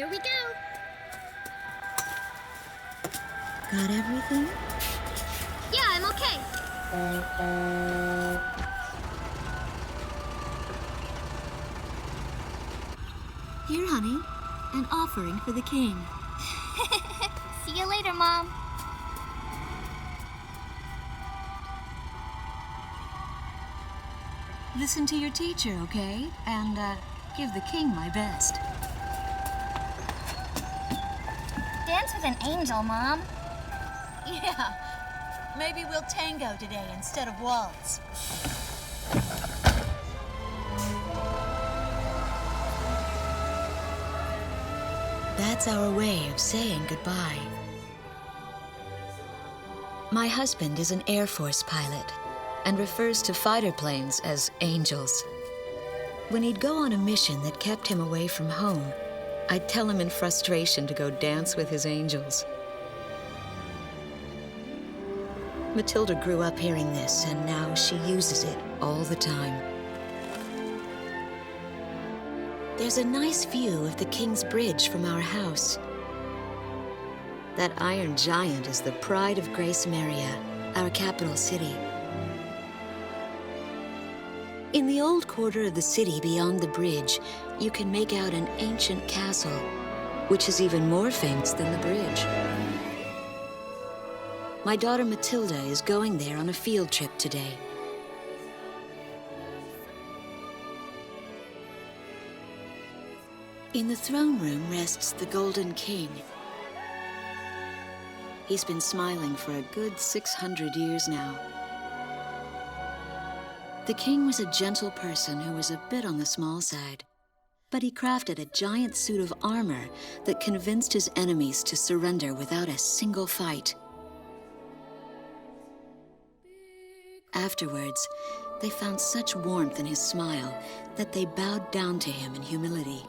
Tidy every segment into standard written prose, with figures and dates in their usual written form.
Here we go. Got everything? Yeah, I'm okay. Here, honey. An offering for the king. See you later, Mom. Listen to your teacher, okay? And, give the king my best. Dance with an angel, Mom. Yeah. Maybe we'll tango today instead of waltz. That's our way of saying goodbye. My husband is an Air Force pilot and refers to fighter planes as angels. When he'd go on a mission that kept him away from home, I'd tell him in frustration to go dance with his angels. Matilda grew up hearing this, and now she uses it all the time. There's a nice view of the King's Bridge from our house. That iron giant is the pride of Grace Maria, our capital city. In the old quarter of the city beyond the bridge, you can make out an ancient castle, which is even more famous than the bridge. My daughter Matilda is going there on a field trip today. In the throne room rests the Golden King. He's been smiling for a good 600 years now. The king was a gentle person who was a bit on the small side, but he crafted a giant suit of armor that convinced his enemies to surrender without a single fight. Afterwards, they found such warmth in his smile that they bowed down to him in humility.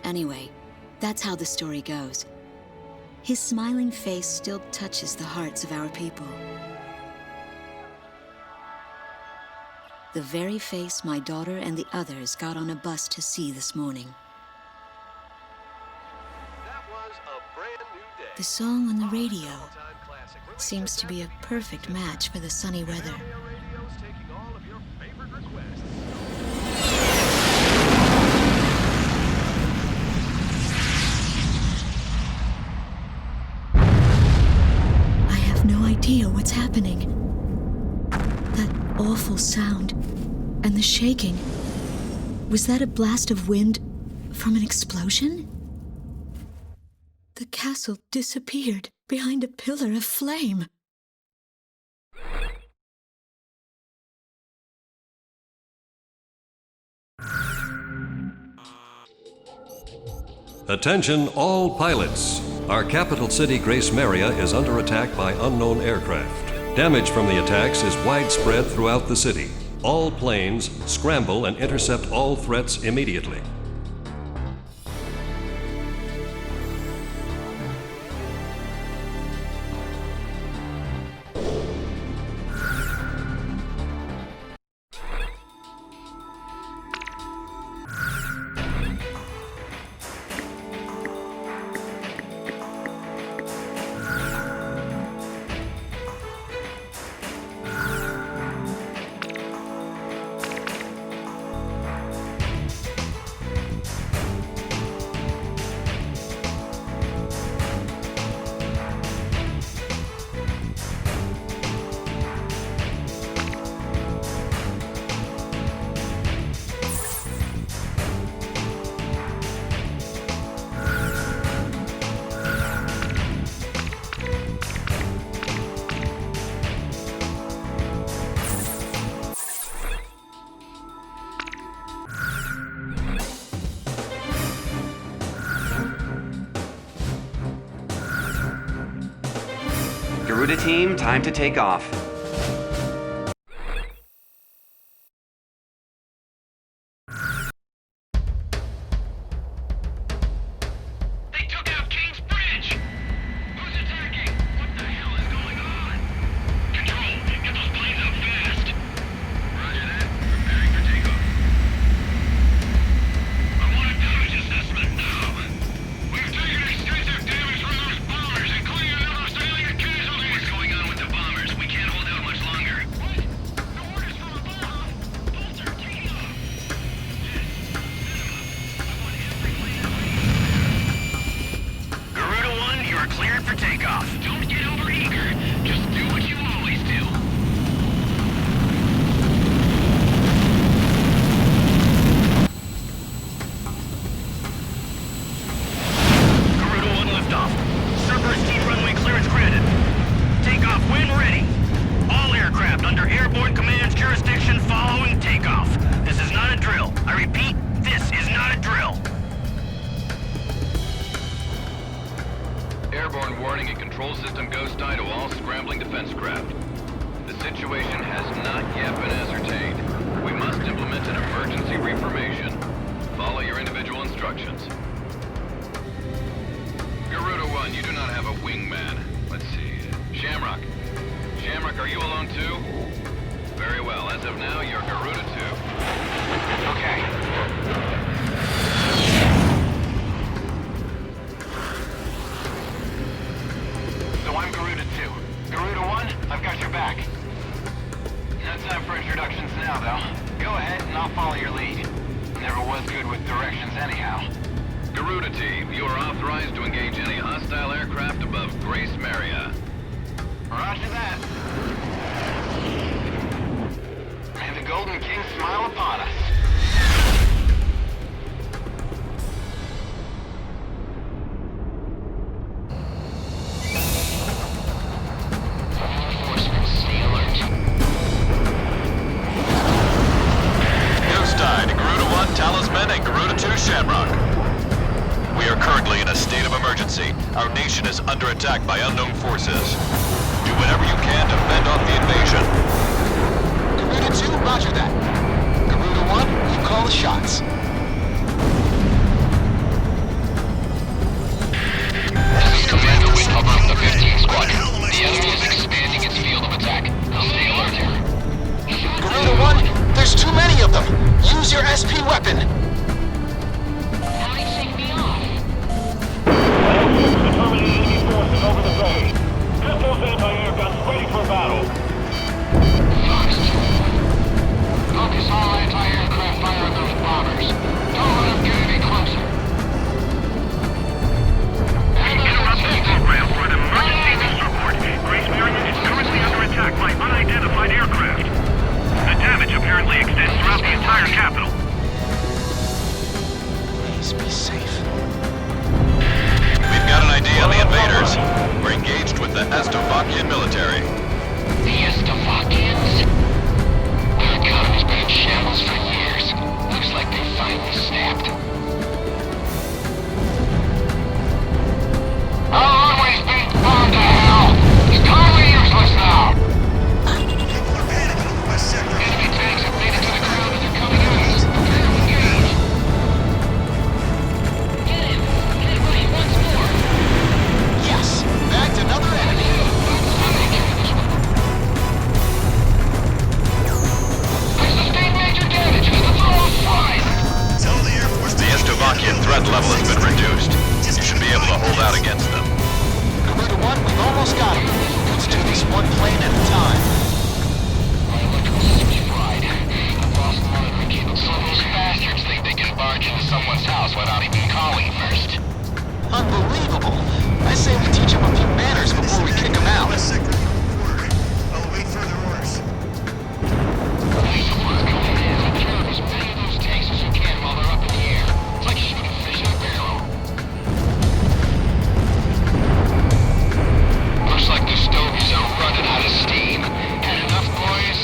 Anyway, that's how the story goes. His smiling face still touches the hearts of our people. The very face my daughter and the others got on a bus to see this morning. That was a brand new day. The song on the radio seems to be a perfect match for the sunny weather. Radio's taking all of your favorite requests. I have no idea what's happening. That awful sound and the shaking. Was that a blast of wind from an explosion? The castle disappeared behind a pillar of flame. Attention all pilots. Our capital city, Grace Maria, is under attack by unknown aircraft. Damage from the attacks is widespread throughout the city. All planes scramble and intercept all threats immediately. Garuda team, time to take off. They took out King's Bridge! Who's attacking? What the hell is going on? Control, get those planes up fast. Roger that. Preparing for takeoff. for takeoff. Don't get overeager. Just do what you always do. Garuda 1 liftoff. Cerberus team runway clearance granted. Takeoff when ready. All aircraft under airborne command's jurisdiction following takeoff. This is not a drill. I repeat, this is not a drill. Airborne warning and control system ghost eye to all scrambling defense craft. The situation has not yet been ascertained. We must implement an emergency reformation. Follow your individual instructions. Garuda 1, you do not have a wingman. Let's see. Shamrock. Shamrock, are you alone too? Very well. As of now, you're Garuda 2. Okay. So I'm Garuda 2. Garuda 1, I've got your back. No time for introductions now, though. Go ahead and I'll follow your lead. Never was good with directions anyhow. Garuda team, you are authorized to engage any hostile aircraft above Grace Maria. Roger that. May the Golden King smile upon us. Ghost Eye to Garuda 1 Talisman and Garuda 2 Shamrock. We are currently in a state of emergency. Our nation is under attack by unknown forces. Do whatever you can to fend off the invasion. Garuda 2, roger that. Garuda 1, you call the shots. This is Commander Windhover of the 15th Squadron. The enemy is expanding its field of attack. Stay alert here. Garuda 1, there's too many of them. Use your SP weapon. Determining enemy forces over the bay. Pistols, anti-air guns ready for battle. Fox 2. Focus all anti-aircraft fire on those bombers. Don't let them get any closer. Interrupt this program for an emergency news report. Grace Maria is currently under attack by unidentified aircraft. The damage apparently extends throughout the entire capital. Please be safe. We've got an ID on the invaders. We're engaged with the Estovakian military. The Estovakians? Their economy's been in shambles for years. Looks like they finally snapped. Our runway's being bombed to hell! It's totally useless now! Enemy tanks have made it to the ground and they're coming at us. Prepare to engage! Get him! Get ready once more! Yes, bagged another enemy. I sustained major damage as the throw was fine! The Estovakian threat level has been reduced. You should be able to hold out against them. Garuda 1, we've almost got him. Let's do this one plane at a time. My electrical fried. I've lost the monitoring cable. Some of those bastards think they can barge into someone's house without even calling first. Unbelievable. I say we teach him a few manners before we kick him out. Police force coming in. Drill as many of those tanks as you can while they're up in the air. It's like shooting fish in a barrel. Looks like the stogies are running out of steam. Had enough, boys?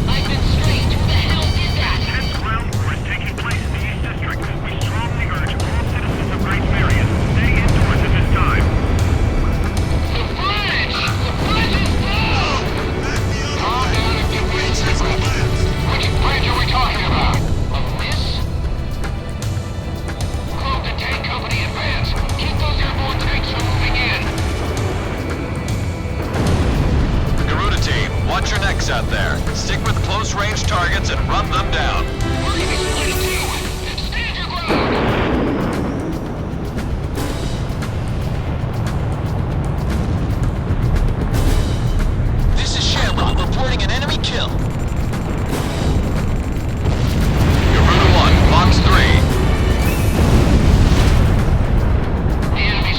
I've been strange. Who the hell did that? Tense ground war is taking place in the East District. We strongly urge all citizens of Grace Maria to stay indoors at this time. The bridge! The bridge is down! Calm down and get ready to regroup. Which bridge are we talking about? This? Cloak and tank company advance. Keep those airborne tanks from moving in. Garuda team, watch your necks out there. Stick with close-range targets and run them down. We're gonna be split in two. Stand your ground! This is Shamrock reporting an enemy kill. Garuda 1, Fox 3. The enemy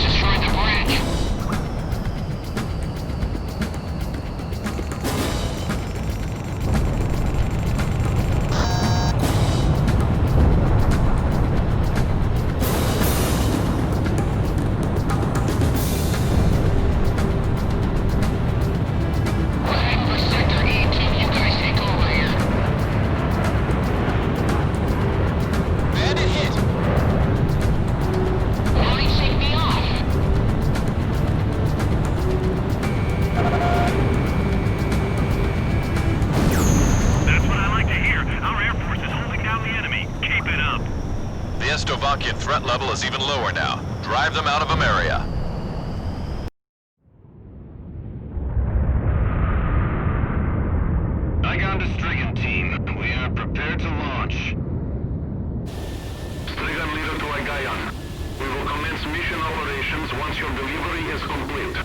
The Estovakian threat level is even lower now. Drive them out of Ameria. Igon to Strigan team. We are prepared to launch. Strigan leader to Igayan. We will commence mission operations once your delivery is complete.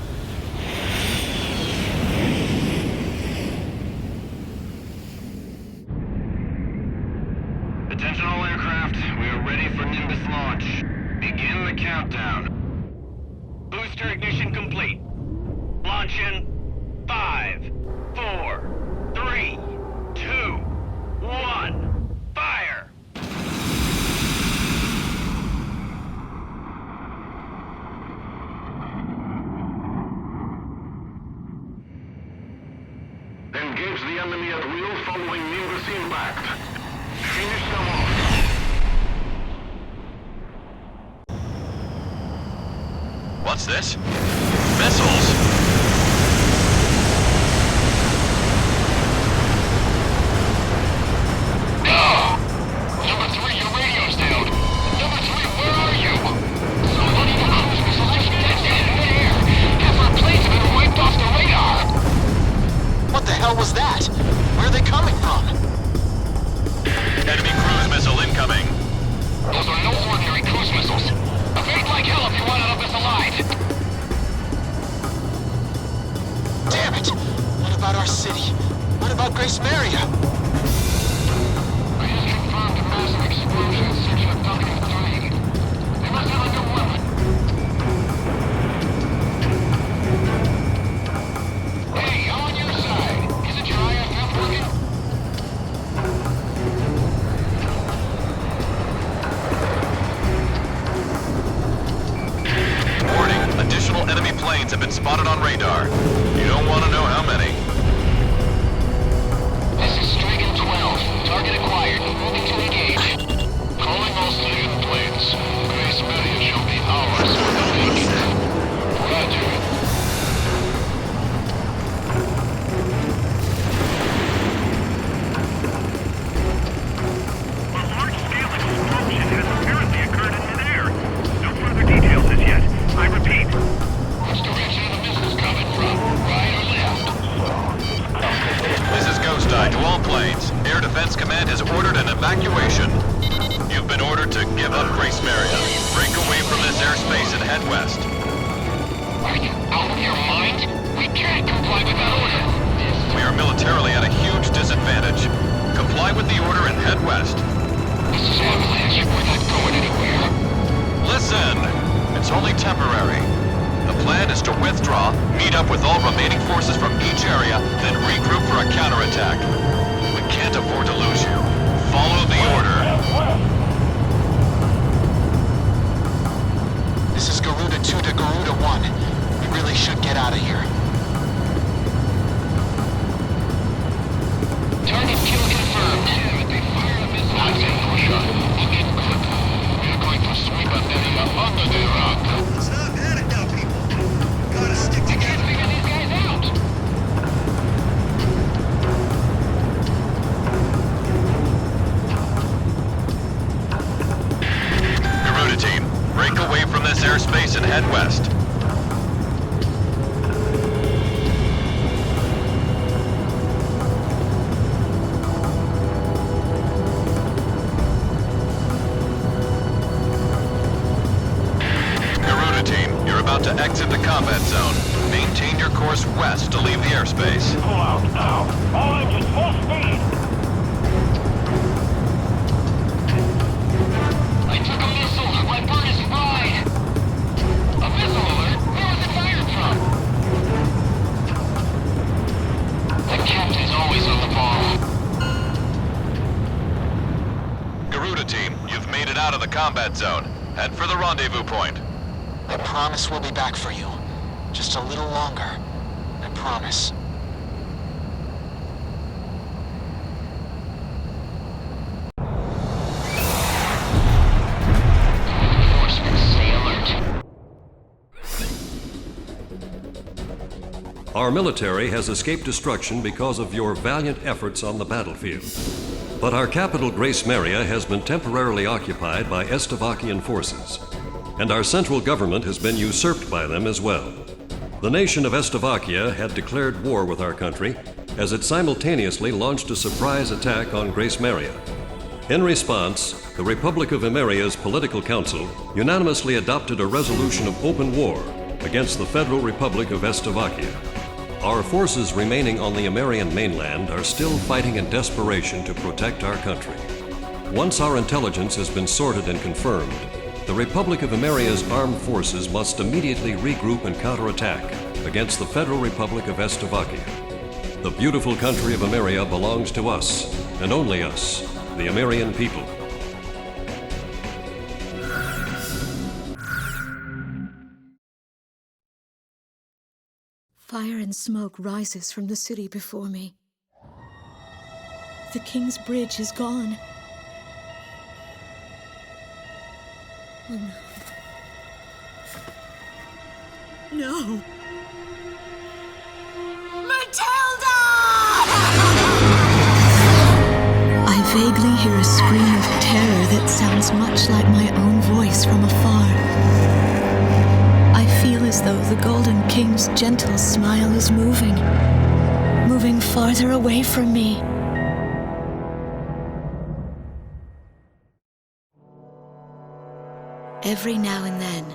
Attention all aircraft. We are ready for Nimbus launch. Begin the countdown. Booster ignition complete. Launch in 5, 4, 3, 2, 1. Fire! Engage the enemy at will following Nimbus impact. Finish them off. What's this? Missiles? Number 3, your radio's down. Number 3, where are you? Somebody in the cruise missile is dead in midair. Half our planes have been wiped off the radar. What the hell was that? Where are they coming from? Enemy cruise missile incoming. Those are no ordinary cruise missiles. Evade like hell if you want out of this alive. Damn it! What about our city? What about Grace Maria? I just confirmed a massive explosion in section of W3. They must have a new weapon. Hey, I'm on your side. Isn't your IFF working? Warning, additional enemy planes have been spotted on radar. You don't want to know how many. This is Strigan 12. Target acquired. Moving to engage. Calling all Strigan planes. Grace Maria shall be ours for the future. Roger. A large-scale explosion has apparently occurred in midair. No further details as yet. I repeat. Which direction are the missiles coming from? Right or left? This is Ghost Eye to all planes. Air Defense Command has ordered an evacuation. You've been ordered to give up Grace Maria. Break away from this airspace and head west. Are you out of your mind? We can't comply with that order. We are militarily at a huge disadvantage. Comply with the order and head west. This is Avalanche. We're not going anywhere. Listen! It's only temporary. The plan is to withdraw, meet up with all remaining forces from each area, then regroup for a counterattack. We can't afford to lose you. Follow the order. This is Garuda 2 to Garuda 1. We really should get out of here. Target kill confirmed. They fired a missile. Not in Russia. Look in good. We're going to sweep an area under the rock. Let's not at it now, people. Gotta stick We can't together. figure these guys out. Garuda team, break away from this airspace and head west. Garuda team, you're about to exit the combat zone. Maintain your course west to leave the airspace. Pull out now. All engines full speed. I took a missile. My bird is fried. A missile alert? Where was it fired from? The captain's always on the ball. Garuda team, you've made it out of the combat zone. Head for the rendezvous point. I promise we'll be back for you. Just a little longer. I promise. Forcemen, stay alert. Our military has escaped destruction because of your valiant efforts on the battlefield. But our capital, Grace Maria, has been temporarily occupied by Estavakian forces, and our central government has been usurped by them as well. The nation of Estavakia had declared war with our country as it simultaneously launched a surprise attack on Grace Maria. In response, the Republic of Emeria's Political Council unanimously adopted a resolution of open war against the Federal Republic of Estavakia. Our forces remaining on the Emerian mainland are still fighting in desperation to protect our country. Once our intelligence has been sorted and confirmed, the Republic of Emeria's armed forces must immediately regroup and counterattack against the Federal Republic of Estavakia. The beautiful country of Emeria belongs to us, and only us, the Emerian people. Fire and smoke rises from the city before me. The King's Bridge is gone. Oh no. No! Matilda! I vaguely hear a scream of terror that sounds much like my own voice from afar. I feel as though the Golden King's gentle smile is moving farther away from me. Every now and then,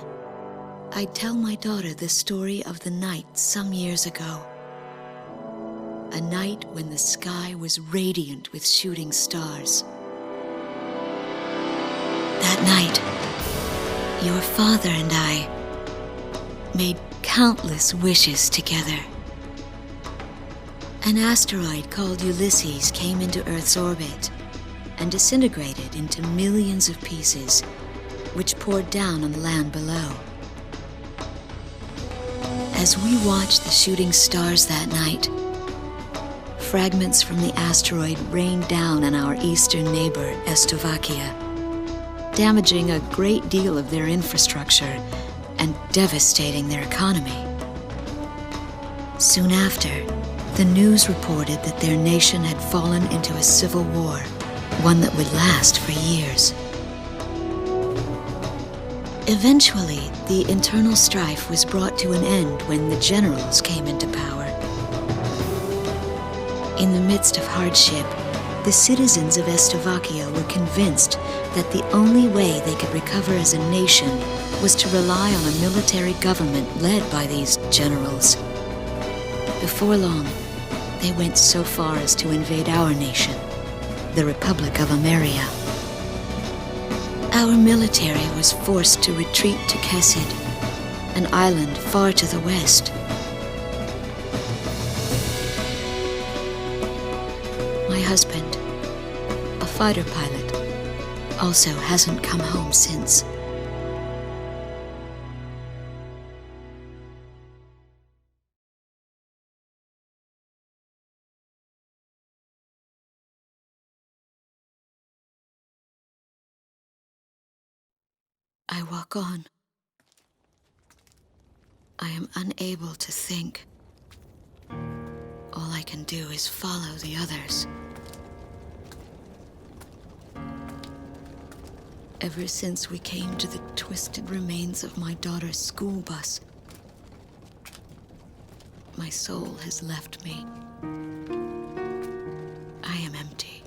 I tell my daughter the story of the night some years ago. A night when the sky was radiant with shooting stars. That night, your father and I made countless wishes together. An asteroid called Ulysses came into Earth's orbit and disintegrated into millions of pieces, which poured down on the land below. As we watched the shooting stars that night, fragments from the asteroid rained down on our eastern neighbor, Estavakia, damaging a great deal of their infrastructure and devastating their economy. Soon after, the news reported that their nation had fallen into a civil war, one that would last for years. Eventually, the internal strife was brought to an end when the generals came into power. In the midst of hardship, the citizens of Estavakia were convinced that the only way they could recover as a nation was to rely on a military government led by these generals. Before long, they went so far as to invade our nation, the Republic of Emeria. Our military was forced to retreat to Kesid, an island far to the west. My husband, a fighter pilot, also hasn't come home since. I walk on. I am unable to think. All I can do is follow the others. Ever since we came to the twisted remains of my daughter's school bus, my soul has left me. I am empty.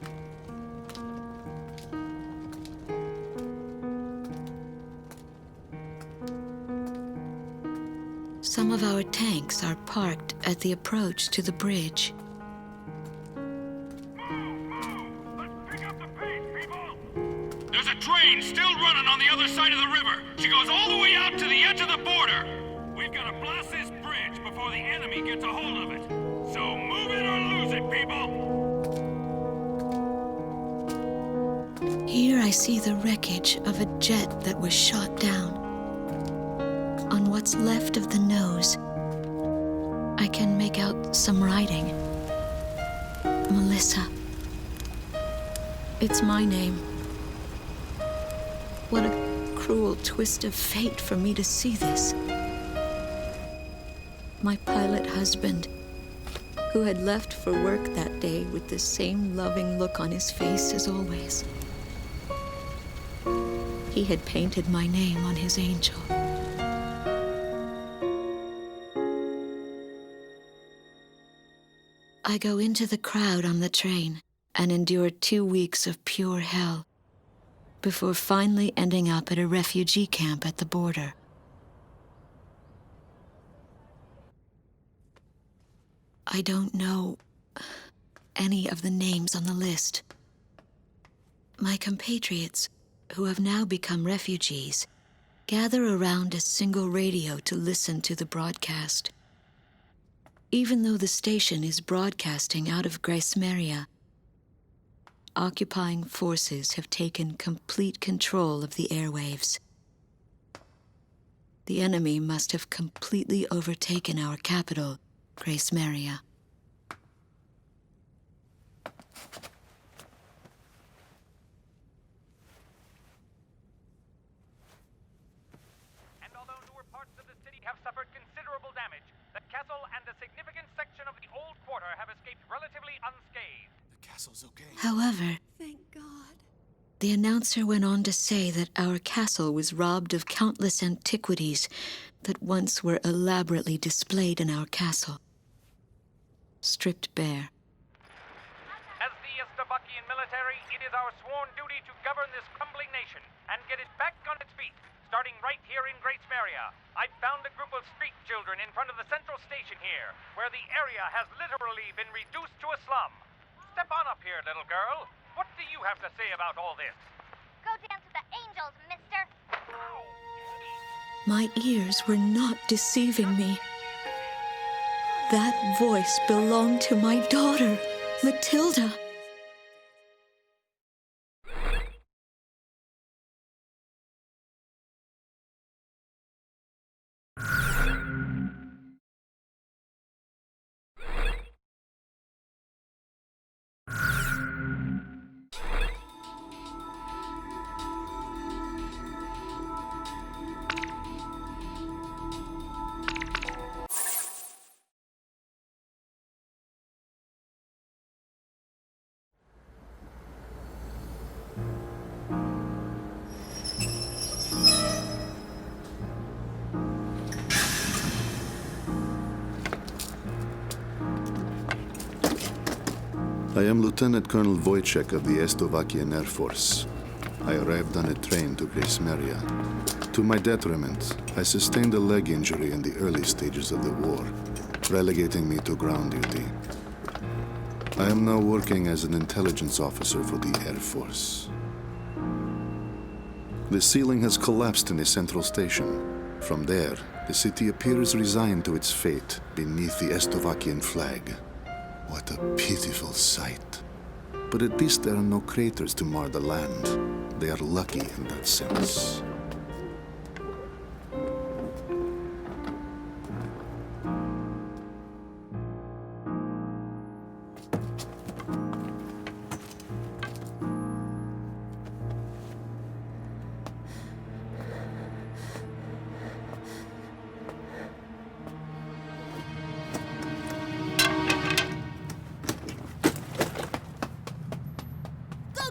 Some of our tanks are parked at the approach to the bridge. There's a train still running on the other side of the river. She goes all the way out to the edge of the border. We've got to blast this bridge before the enemy gets a hold of it. So move it or lose it, people. Here I see the wreckage of a jet that was shot down. On what's left of the nose, I can make out some writing. Melissa. It's my name. What a cruel twist of fate for me to see this. My pilot husband, who had left for work that that day with the same loving look on his face as always. He had painted my name on his angel. I go into the crowd on the train and endure 2 weeks of pure hell before finally ending up at a refugee camp at the border. I don't know any of the names on the list. My compatriots, who have now become refugees, gather around a single radio to listen to the broadcast. Even though the station is broadcasting out of Grace Maria, occupying forces have taken complete control of the airwaves. The enemy must have completely overtaken our capital, Grace Maria. And although newer parts of the city have suffered considerable damage, the castle and a significant section of the old quarter have escaped relatively unscathed. The castle's okay. However, Thank God. the announcer went on to say that our castle was robbed of countless antiquities that once were elaborately displayed in our castle. Stripped bare. As the Estovakian military, it is our sworn duty to govern this crumbling nation and get it back on its feet, starting right here in Grace Maria. I found a group of street children in front of the central station here, where the area has literally been reduced to a slum. Step on up here, little girl. What do you have to say about all this? Go dance with the angels, mister. My ears were not deceiving me. That voice belonged to my daughter, Matilda. I am Lieutenant Colonel Wojciech of the Estovakian Air Force. I arrived on a train to Grace Maria. To my detriment, I sustained a leg injury in the early stages of the war, relegating me to ground duty. I am now working as an intelligence officer for the Air Force. The ceiling has collapsed in the central station. From there, the city appears resigned to its fate beneath the Estovakian flag. What a pitiful sight. But at least there are no craters to mar the land. They are lucky in that sense.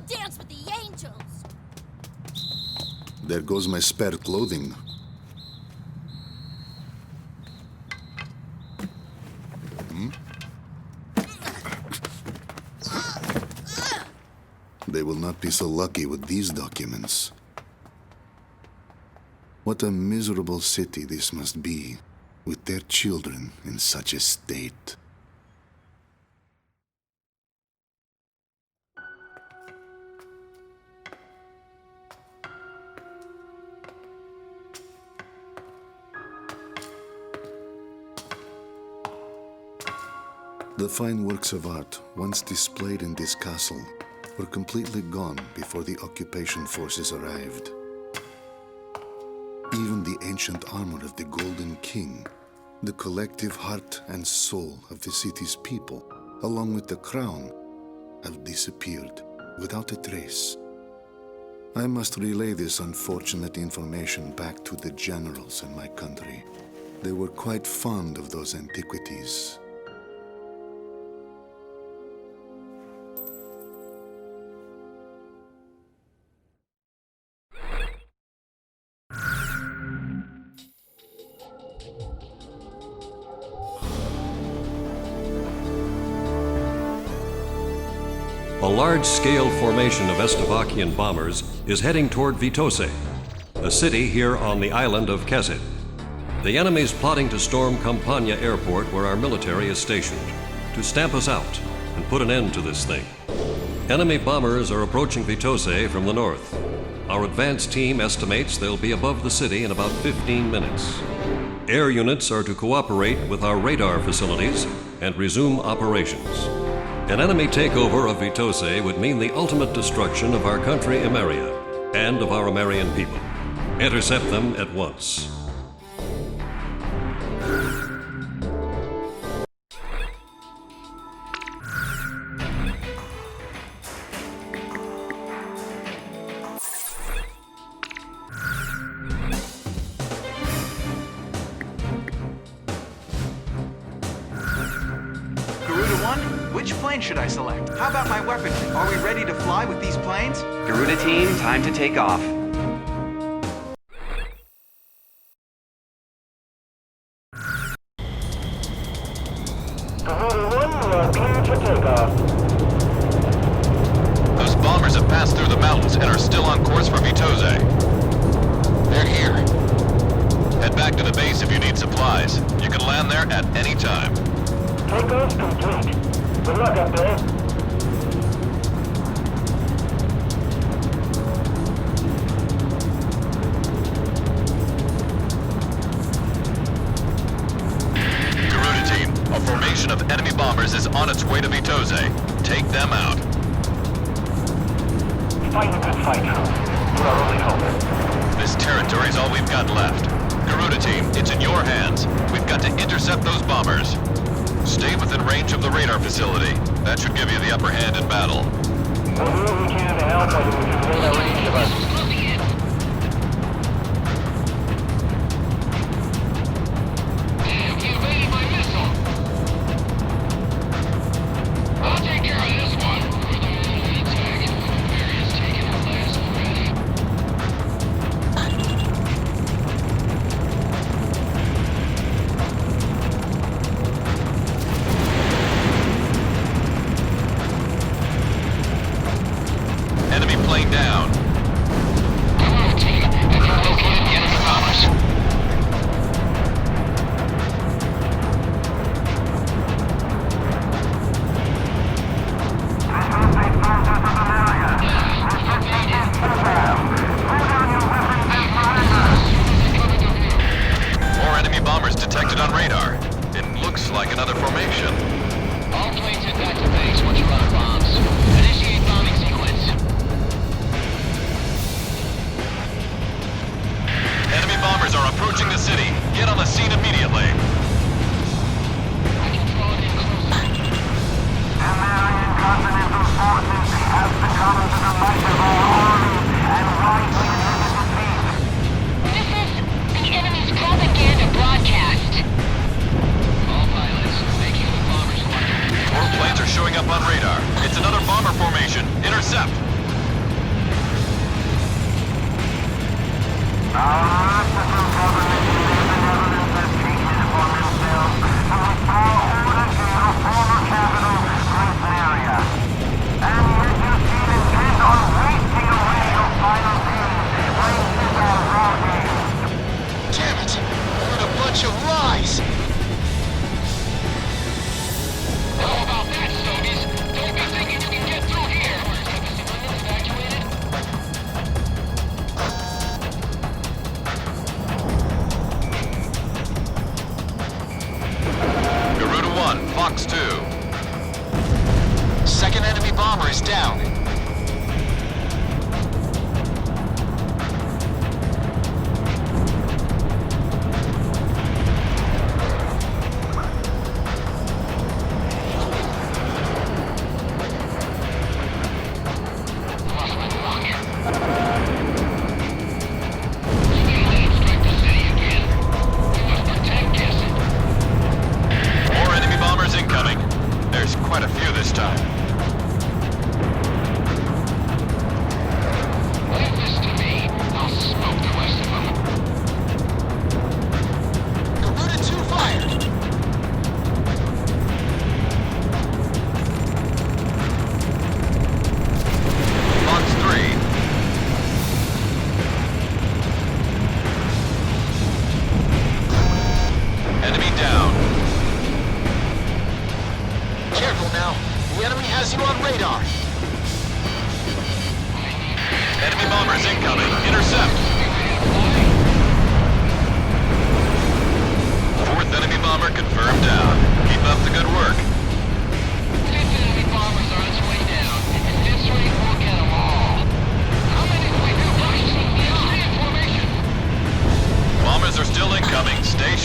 Dance with the angels. There goes my spare clothing. They will not be so lucky with these documents. What a miserable city this must be, with their children in such a state. The fine works of art, once displayed in this castle, were completely gone before the occupation forces arrived. Even the ancient armor of the Golden King, the collective heart and soul of the city's people, along with the crown, have disappeared without a trace. I must relay this unfortunate information back to the generals in my country. They were quite fond of those antiquities. a large-scale formation of Estovakian bombers is heading toward Vitose, a city here on the island of Kesed. The enemy's plotting to storm Campania Airport, where our military is stationed, to stamp us out and put an end to this thing. Enemy bombers are approaching Vitose from the north. Our advance team estimates they'll be above the city in about 15 minutes. Air units are to cooperate with our radar facilities and resume operations. An enemy takeover of Vitose would mean the ultimate destruction of our country, Emeria, and of our Emerian people. Intercept them at once. Which plane should I select? How about my weaponry? Are we ready to fly with these planes? Garuda team, time to take off. Those bombers have passed through the mountains and are still on course for Vitose. They're here. Head back to the base if you need supplies. You can land there at any time. Takeoff complete. Good luck up there. Garuda team, a formation of enemy bombers is on its way to Vitose. Take them out. Fight a good fight. We're our only hope. This territory's all we've got left. Garuda team, it's in your hands. We've got to intercept those bombers. Stay within range of the radar facility. That should give you the upper hand in battle. We'll do what we can to help when we can within the range of us. I'll take care of this one. Maria's taking her last already. Enemy plane down. Garuda team, have you located the enemy bombers? More enemy bombers detected on radar. It looks like another formation. All planes head back to base once you're out of bombs. Initiate bombing sequence. Enemy bombers are approaching the city. Get on the scene immediately. I can draw it in closer. American Continental Forces have succumbed to the might of our army and rightly intended defeat. This is the enemy's propaganda broadcast. All pilots, make sure the bombers mark. More planes are showing up on radar. It's another bomber formation. Intercept. Our merciful government and their benevolence have taken it upon themselves to restore order to your former capital, Great Area. And yet you seem intent on wasting away your final days, wasting our raw days. Damn it! What a bunch of lies! How about that, Stogies? Don't be thinking you can get through here. Have the civilians evacuated?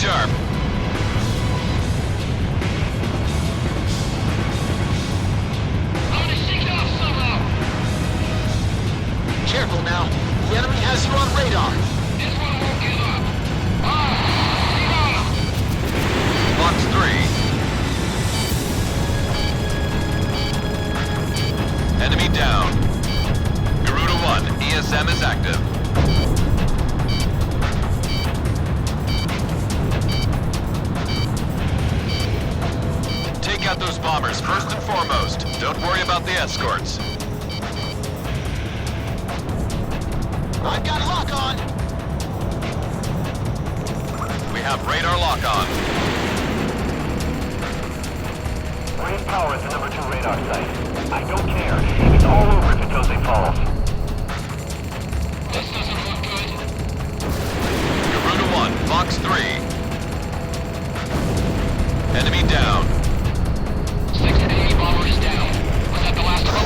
sharp. Careful now. The enemy has you on radar. This one won't give up. Fox 3. Enemy down. Garuda 1, ESM is active. Take out those bombers first and foremost. Don't worry about the escorts. I've got lock on. We have radar lock on. Raise power at the number 2 radar site. I don't care. It's all over Pitose Falls. This doesn't look good. Garuda 1, Fox 3. Enemy down. 6 enemy bombers down. Was that the last of them?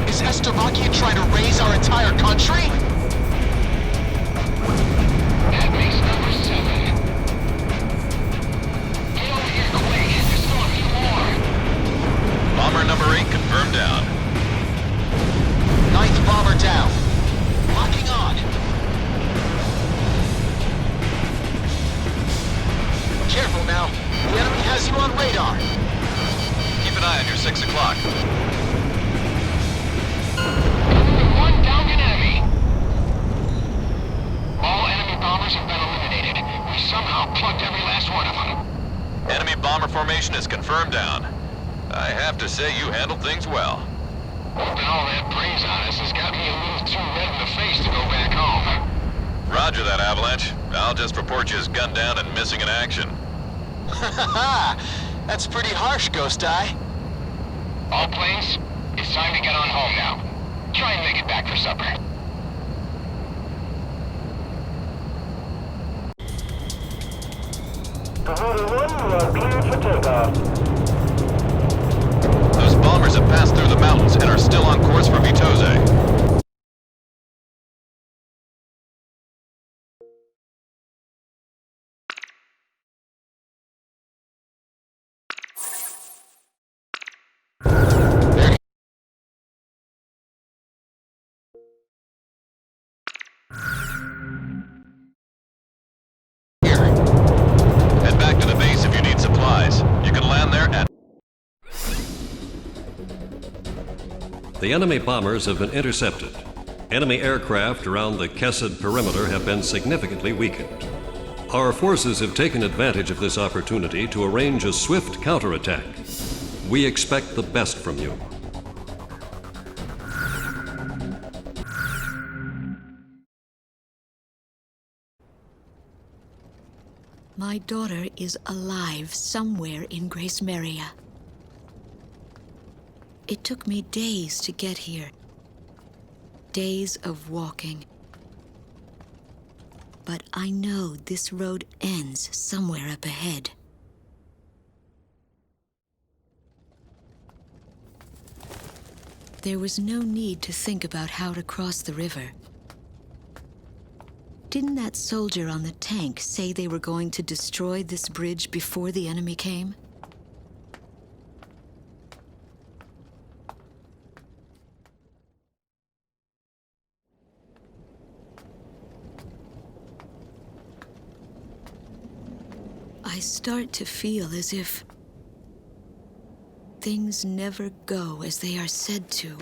Is Estovakia trying to raise our entire country? That makes number 7. Get over here quick. There's still a few more. Bomber number 8 confirmed down. 9th bomber down. Locking on. Careful now. The enemy has you on radar. Keep an eye on your 6 o'clock. One downed enemy. All enemy bombers have been eliminated. We somehow plugged every last one of them. Enemy bomber formation is confirmed down. I have to say you handled things well. Hoping all that praise on us has got me a little too red in the face to go back home. Roger that, Avalanche. I'll just report you as gunned down and missing in action. That's pretty harsh, Ghost Eye. All planes, it's time to get on home now. Try and make it back for supper. Garuda 1, you are cleared for takeoff. Those bombers have passed through the mountains and are still on course for Vitose. Head back to the base if you need supplies. You can land there at... The enemy bombers have been intercepted. Enemy aircraft around the Kesed perimeter have been significantly weakened. Our forces have taken advantage of this opportunity to arrange a swift counterattack. We expect the best from you. My daughter is alive somewhere in Grace Maria. It took me days to get here. Days of walking. But I know this road ends somewhere up ahead. There was no need to think about how to cross the river. Didn't that soldier on the tank say they were going to destroy this bridge before the enemy came? I start to feel as if things never go as they are said to.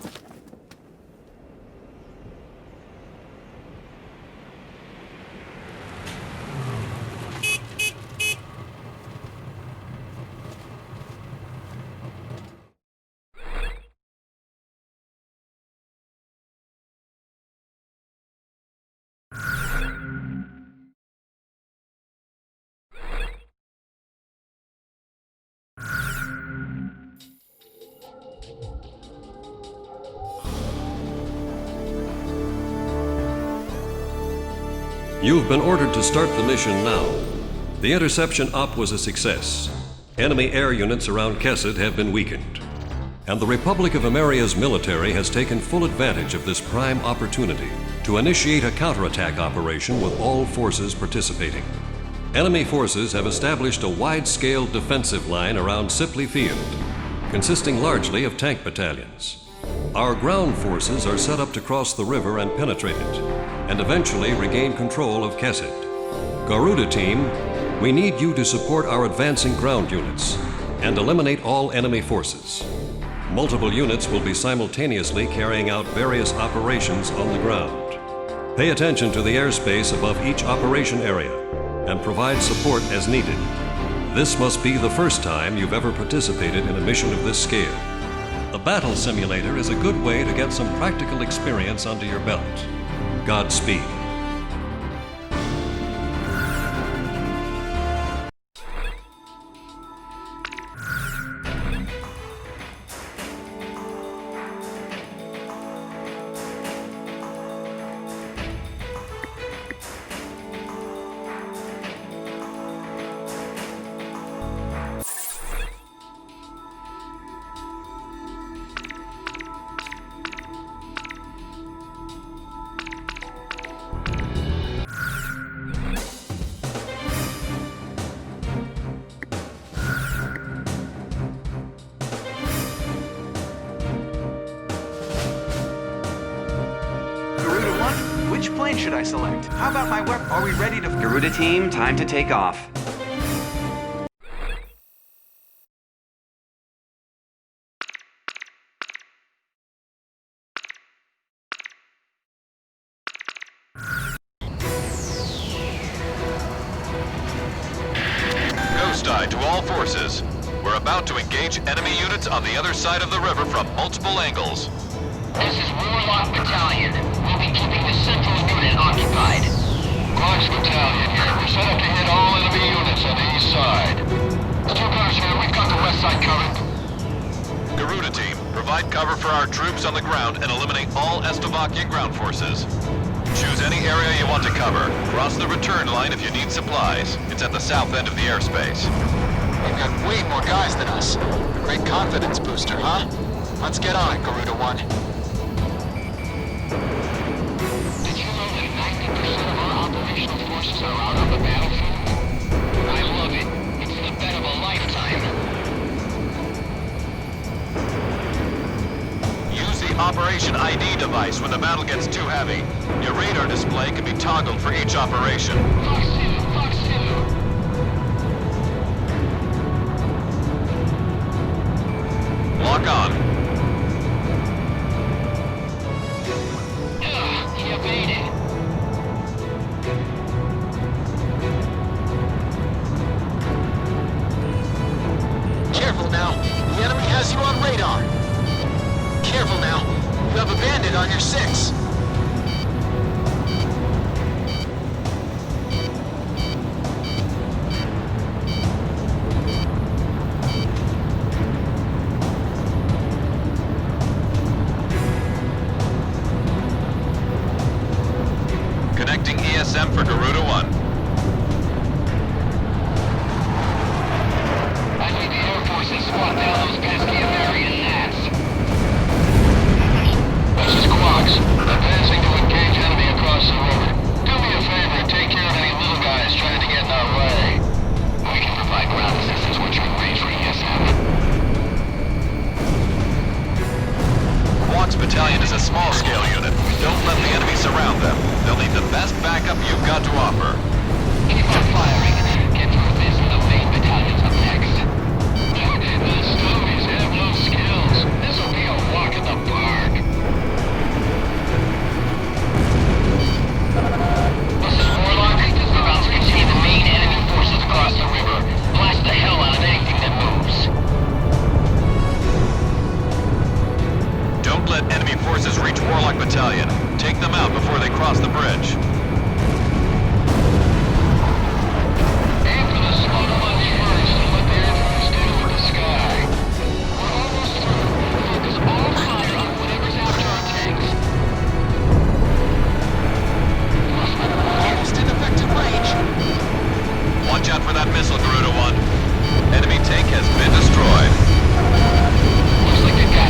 You've been ordered to start the mission now. The interception op was a success. Enemy air units around Kesed have been weakened. And the Republic of Ameria's military has taken full advantage of this prime opportunity to initiate a counterattack operation with all forces participating. Enemy forces have established a wide-scale defensive line around Sipley Field, consisting largely of tank battalions. Our ground forces are set up to cross the river and penetrate it, and eventually regain control of Kesed. Garuda Team, we need you to support our advancing ground units and eliminate all enemy forces. Multiple units will be simultaneously carrying out various operations on the ground. Pay attention to the airspace above each operation area and provide support as needed. This must be the first time you've ever participated in a mission of this scale. The battle simulator is a good way to get some practical experience under your belt. Godspeed. Which plane should I select? How about my weapon? Are we ready to... Garuda Team, time to take off. Ghost Eye to all forces. We're about to engage enemy units on the other side of the river from multiple angles. This is Warlock Battalion. We'll be keeping the central unit occupied. Clark's Battalion here. We're set up to hit all enemy units on the east side. The two cars here, we've got the west side covered. Garuda Team, provide cover for our troops on the ground and eliminate all Estovakian ground forces. Choose any area you want to cover. Cross the return line if you need supplies. It's at the south end of the airspace. You've got way more guys than us. A great confidence booster, huh? Let's get on it, Garuda One. Did you know that 90% of our operational forces are out on the battlefield? I love it. It's the bet of a lifetime. Use the Operation ID device when the battle gets too heavy. Your radar display can be toggled for each operation. Fox 2, Fox 2. Lock on. He evaded. Careful now. The enemy has you on radar. Careful now. You have a bandit on your 6. Connecting ESM for Garuda One. I need the Air Forces swat down those pesky American gnats. This is Quox. Advancing to engage enemy across the river. Do me a favor and take care of any little guys trying to get in our way. We can provide ground assistance once you're in range for ESM. Quox Battalion is a small-scale unit. Don't let the enemy surround them. They'll need the best backup you've got to offer. Keep on firing. Get through this and the main battalion's up next. The Stovies have no skills. This'll be a walk in the park. This is Warlock. We're about to contain the main enemy forces across the river. Blast the hell out of anything that moves. Don't let enemy forces reach Warlock Battalion. Take them out before they cross the bridge. Aim for the smoke ones first and let the Air Force deal with the sky. We're almost through. Focus all fire on whatever's after our tanks. Almost in effective range. Watch out for that missile, Garuda One. Enemy tank has been destroyed. Looks like they've got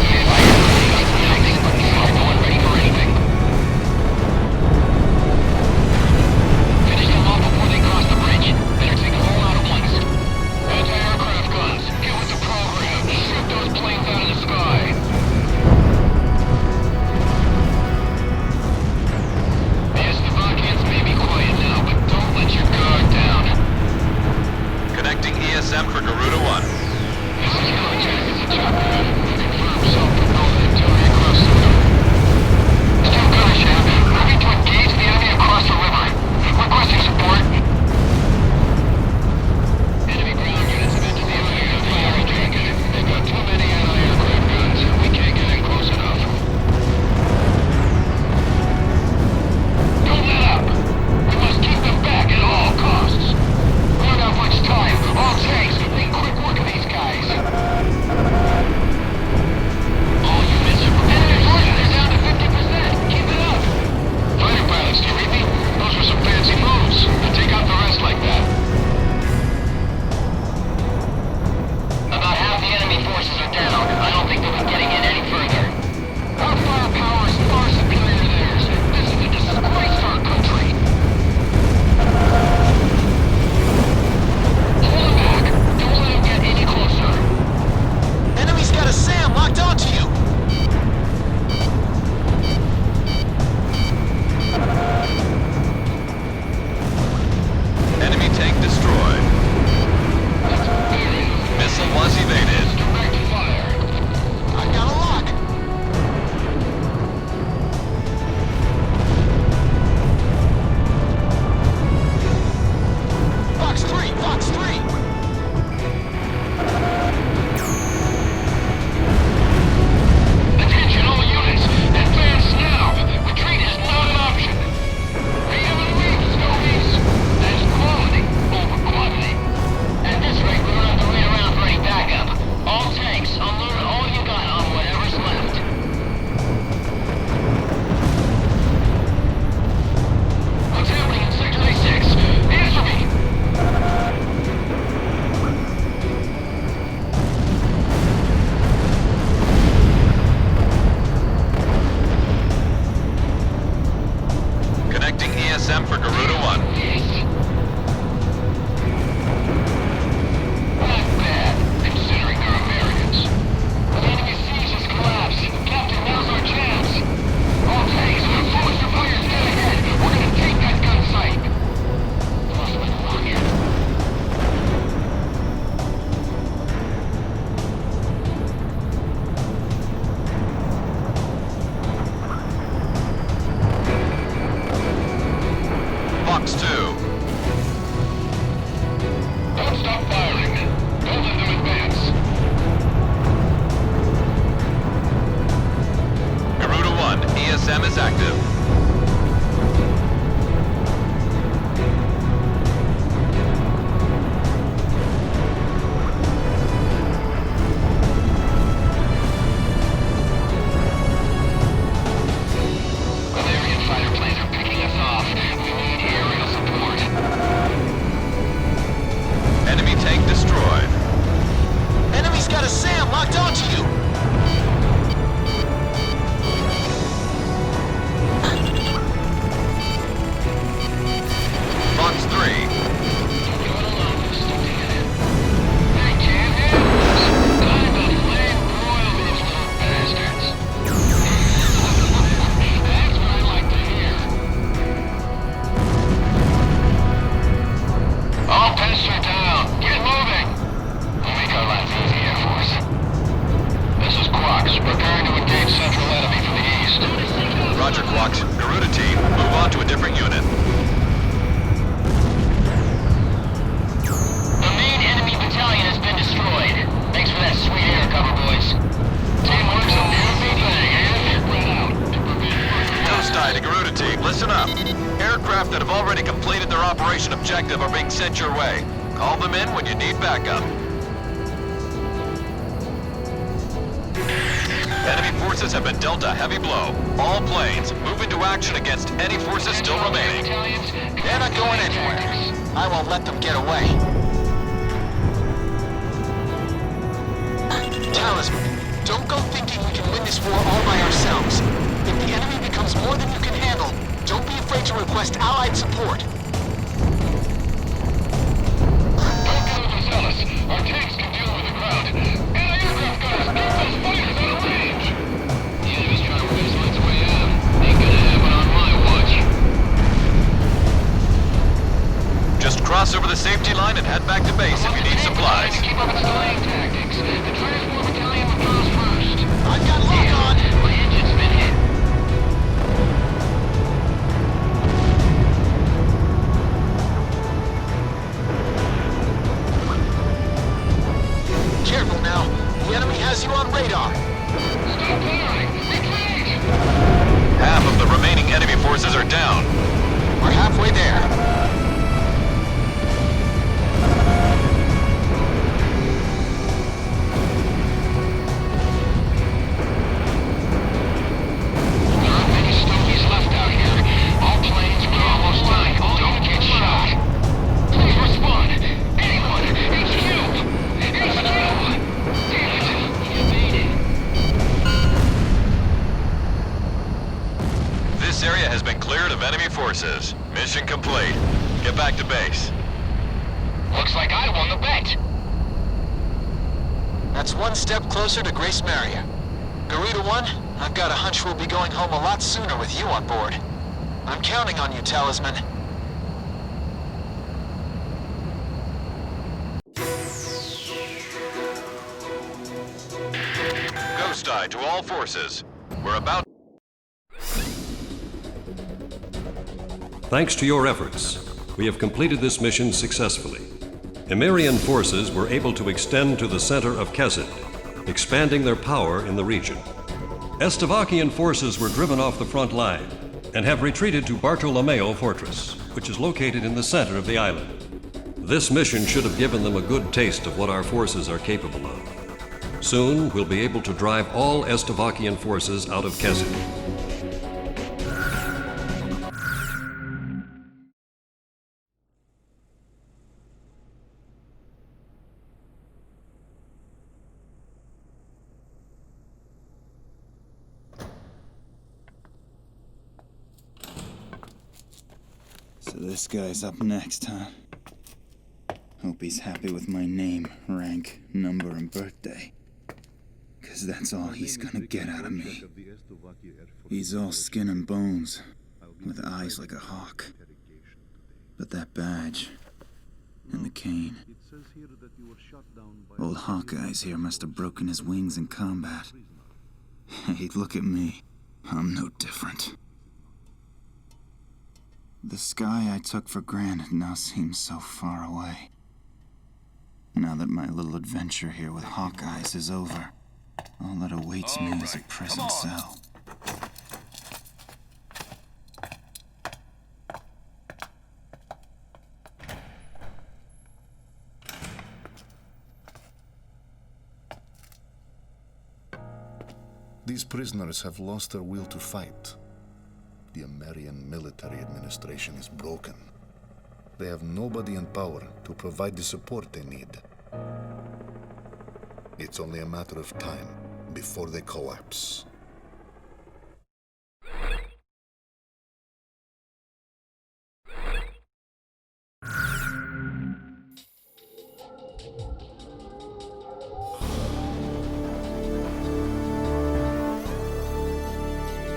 Roger, Quax. Garuda team, move on to a different unit. The main enemy battalion has been destroyed. Thanks for that sweet air cover, boys. Teamwork's a beautiful thing, and spread out to prevent... Ghost Eye to Garuda team, listen up. Aircraft that have already completed their operation objective are being sent your way. Call them in when you need backup. Enemy forces have been dealt a heavy blow. All planes, move into action against any forces still remaining. They're not going anywhere. I won't let them get away. Talisman, don't go thinking we can win this war all by ourselves. If the enemy becomes more than you can handle, don't be afraid to request allied support. Don't get overzealous. Our tanks can deal with the ground. Anti-aircraft guys, keep those fighters out of range. The enemy's trying to weasel its way out. Ain't gonna happen on my watch. Just cross over the safety line and head back to base if you need supplies. Keep up its delaying tactics. The transport battalion withdraws first. I've got lock on! My engine's been hit. Careful now. The enemy has you on radar. Stop firing! Retreat! Half of the remaining enemy forces are down. We're halfway there. There aren't many stogies left out here. All planes, we're almost done. Don't get shot. Please respond. Anyone! HQ! HQ! Damn it! You made it. This area has been cleared of enemy forces. Mission complete. Get back to base. Looks like I won the bet. That's one step closer to Grace Maria. Garuda 1, I've got a hunch we'll be going home a lot sooner with you on board. I'm counting on you, Talisman. Ghost Eye to all forces. We're about... Thanks to your efforts, we have completed this mission successfully. Emirian forces were able to extend to the center of Kesed, expanding their power in the region. Estavakian forces were driven off the front line and have retreated to Bartolomeo Fortress, which is located in the center of the island. This mission should have given them a good taste of what our forces are capable of. Soon, we'll be able to drive all Estavakian forces out of Kesed. So this guy's up next, huh? Hope he's happy with my name, rank, number, and birthday. 'Cause that's all he's gonna get out of me. He's all skin and bones, with eyes like a hawk. But that badge, and the cane. Old Hawkeyes here must have broken his wings in combat. Hey, look at me. I'm no different. The sky I took for granted now seems so far away. Now that my little adventure here with Hawkeyes is over, all that awaits me is a prison cell. These prisoners have lost their will to fight. The Emirian military administration is broken. They have nobody in power to provide the support they need. It's only a matter of time before they collapse.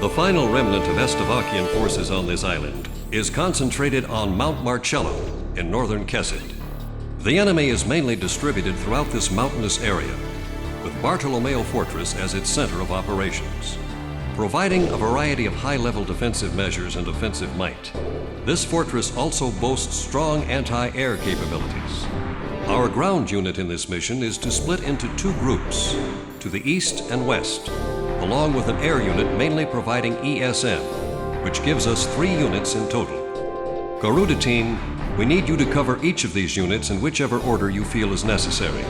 The final remnant of Estavakian forces on this island is concentrated on Mount Marcello in northern Kesed. The enemy is mainly distributed throughout this mountainous area, with Bartolomeo Fortress as its center of operations. providing a variety of high-level defensive measures and offensive might. This fortress also boasts strong anti-air capabilities. Our ground unit in this mission is to split into two groups, to the east and west, along with an air unit mainly providing ESM, which gives us 3 units in total. Garuda Team, we need you to cover each of these units in whichever order you feel is necessary.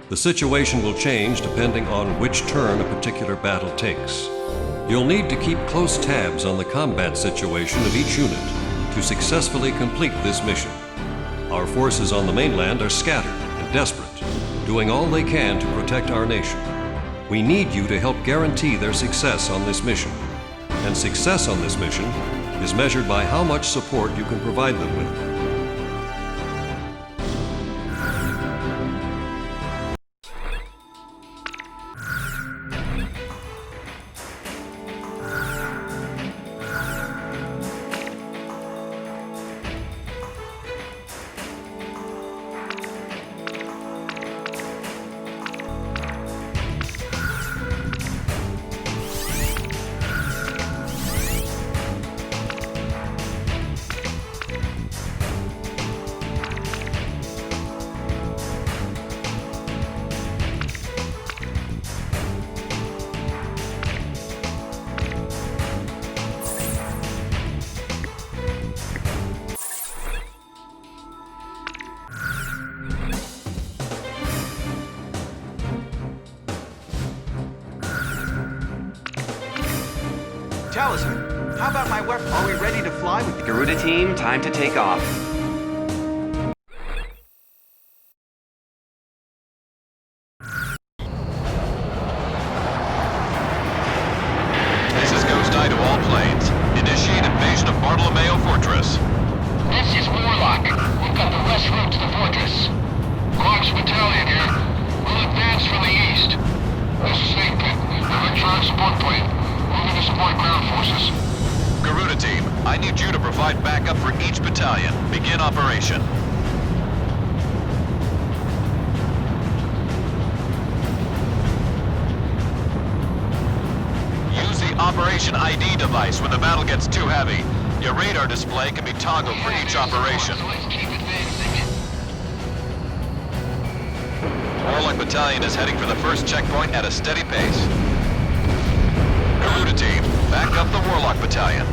The situation will change depending on which turn a particular battle takes. You'll need to keep close tabs on the combat situation of each unit to successfully complete this mission. Our forces on the mainland are scattered and desperate, doing all they can to protect our nation. We need you to help guarantee their success on this mission. And success on this mission is measured by how much support you can provide them with. Talisman, how about my weapon? Are we ready to fly with the Garuda Team, time to take off. This is Ghost Eye to all planes. Initiate invasion of Bartolomeo Fortress. This is Warlock. We've got the west route to the fortress. Rock's battalion here. We'll advance from the east. This is Snake Pit. Electron support plane. Moving to support ground forces. Garuda Team, I need you to provide backup for each battalion. Begin operation. Use the Operation ID device when the battle gets too heavy. Your radar display can be toggled for each operation. Warlock Battalion is heading for the first checkpoint at a steady pace. Garuda Team, back up the Warlock Battalion.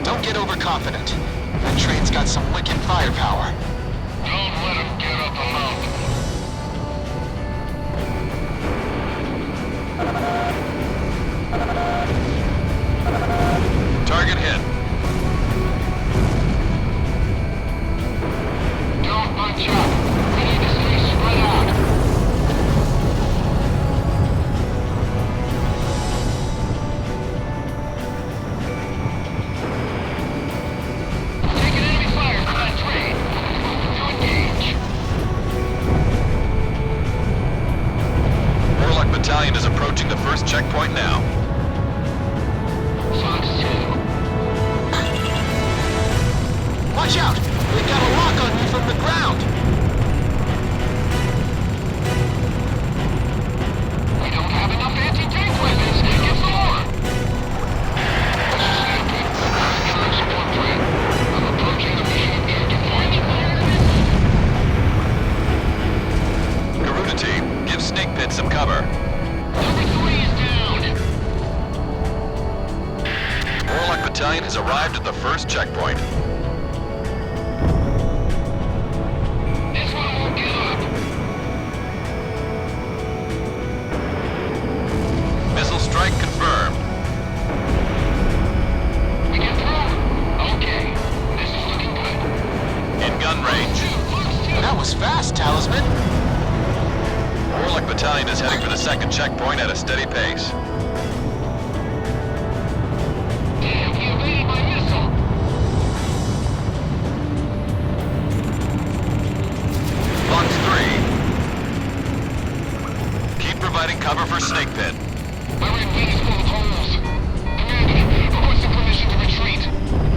Don't get overconfident. That train's got some wicked firepower. Don't let him get up the mountain. Target hit. Don't bunch up. We need to stay spread out. Taking enemy fire, Class 3. To engage. Warlock Battalion is approaching the first checkpoint now. Fox 2. Watch out! They've got a lock on you from the ground! We don't have enough anti-tank weapons. Get some more. This is Snake Pit. Electron support plane. I'm approaching the mission objective point. Garuda Team, give Snake Pit some cover. Number 3 is down. Warlock Battalion has arrived at the first checkpoint. This one won't give up. Missile strike confirmed. We get through? Okay. This is looking good. In gun range. That was fast, Talisman. Warlock Battalion is heading for the second checkpoint at a steady pace. Damn, he evaded my missile. Fox 3. Keep providing cover for Snake Pit. My right wing is full of holes. Commander, requesting permission to retreat.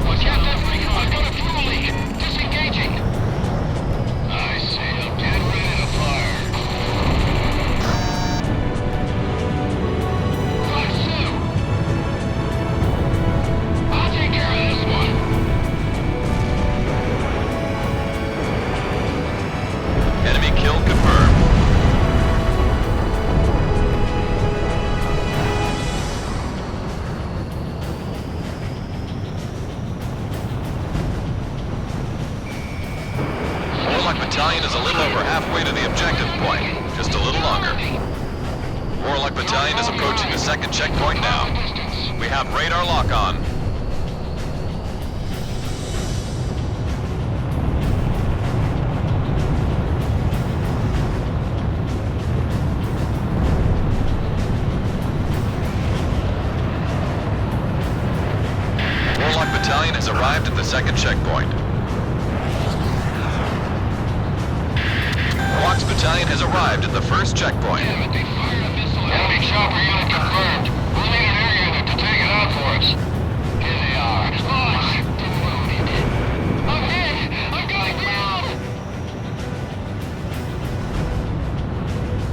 Watch out, I've got a fuel leak. Disengaging. I say I'm dead ready to fire. second checkpoint now. We have radar lock on. Warlock Battalion has arrived at the second checkpoint. Warlock's Battalion has arrived at the first checkpoint. Enemy chopper unit confirmed. We'll need an air unit to take it out for us. Here they are. Launch! Demoted. I'm hit! I'm going down!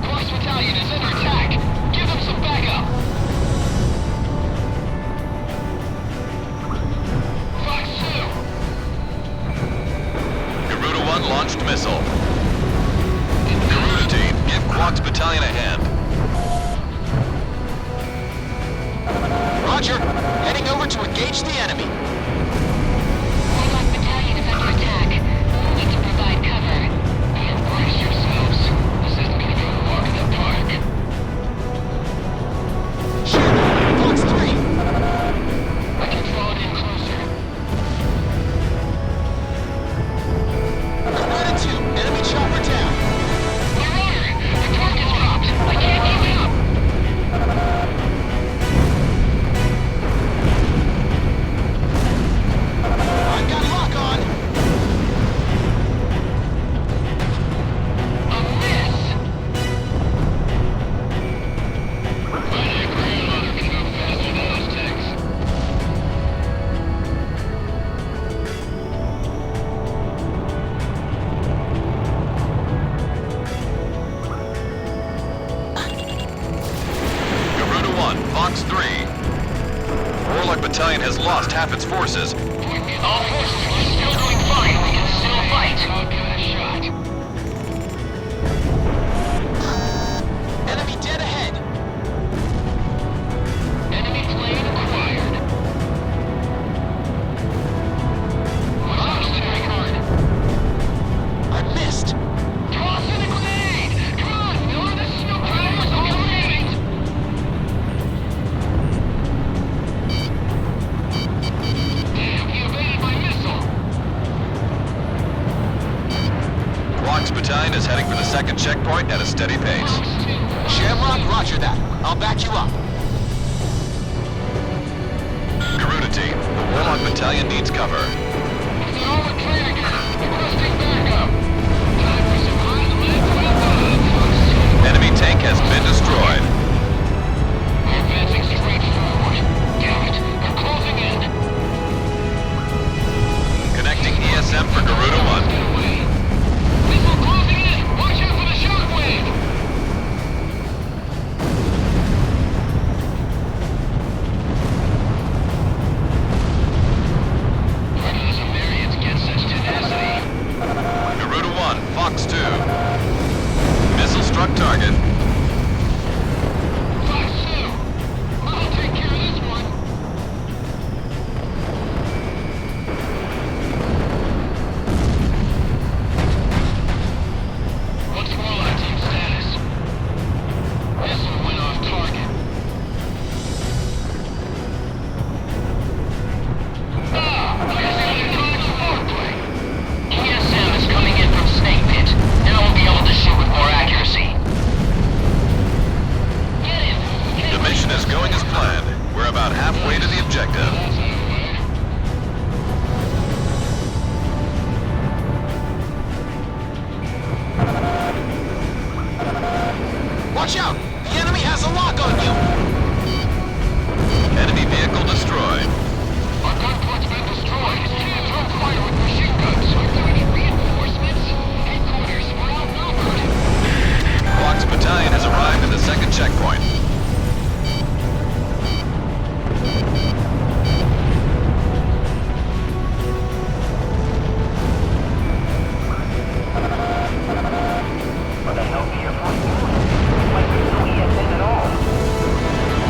Cross Battalion is under attack. Give them some backup. Fox 2. Garuda 1 launched missile. Garuda team, give Quark's Battalion a hand. Roger. Heading over to engage the enemy. Warlock Battalion is under attack. We'll need to provide cover. Brace yourselves. This isn't gonna be a walk in the park. Sherman, Fox 3. I can draw it in closer. Garuda 2. Enemy chopper down. Marauder! The target's dropped! I can't keep up! I've got lock on. A miss! My grandmother can go faster than those tanks. Garuda 1, Fox 3. Warlock Battalion has lost half its forces. All forces are still doing fine. We can still fight. I'll give it a shot. Enemy dead ahead. Enemy plane acquired. Watch out, staring hard. I missed. Toss in a grenade! Come on, Miller, this is no time for grenades! Damn, he evaded my missile! Quark's Battalion is heading for the second checkpoint at a steady pace. Shamrock, roger that. I'll back you up. Garuda team, the Warlock Battalion needs cover. It's an armored train again! Requesting backup! Time for some high-level Fox 2. Enemy tank has been destroyed. We're advancing straight forward. Damn it, we're closing in. Connecting ESM for Garuda 1. Get away. Missile closing in! Watch out for the shockwave! Where do those Amerians get such tenacity? Garuda 1, Fox 2. Missile struck target. Fox 2! I'll take care of this one. What's Warlock team status? Missile went off target. Here's the electronic support plane. ESM is coming in from Snake Pit. Now we'll be able to shoot with more accuracy. Get him! The mission is going as planned. We're about halfway to the objective. Watch out! The enemy has a lock on you! Enemy vehicle destroyed. Our gunport's been destroyed. Can't throw fire with machine guns. Are there any reinforcements? Headquarters, we're outnumbered. Quark's Battalion has arrived at the second checkpoint.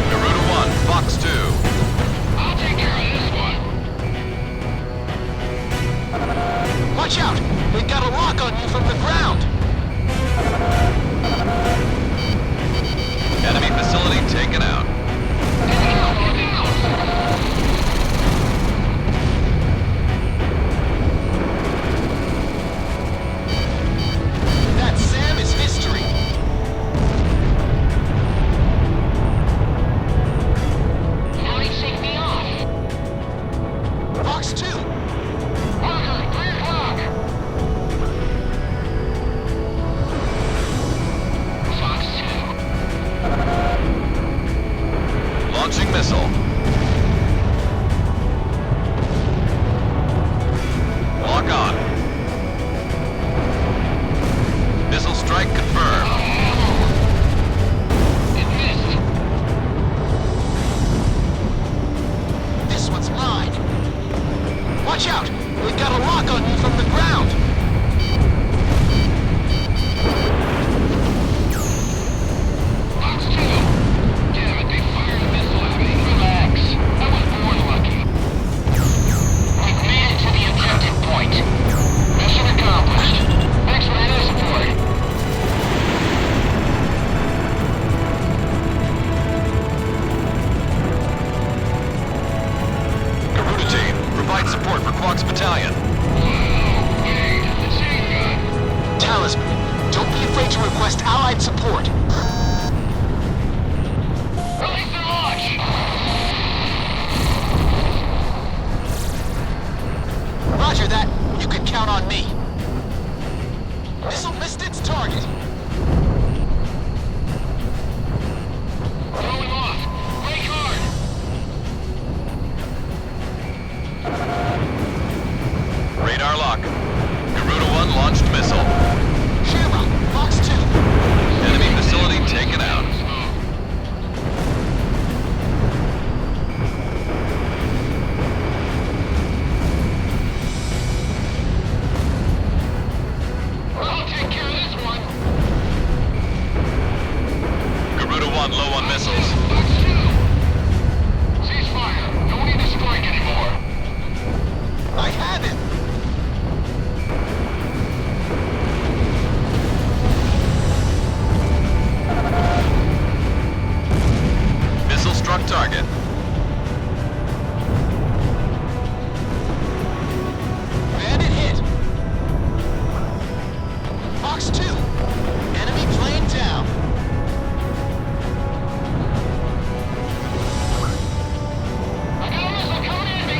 Garuda 1, Fox 2. I'll take care of this one. Watch out! They've got a lock on you from the ground! Enemy 1 low on missiles. Ceasefire. No need to strike anymore. I have him! Missile struck target. Bandit hit! Fox 2! Enemy plane down! I got a missile coming at me.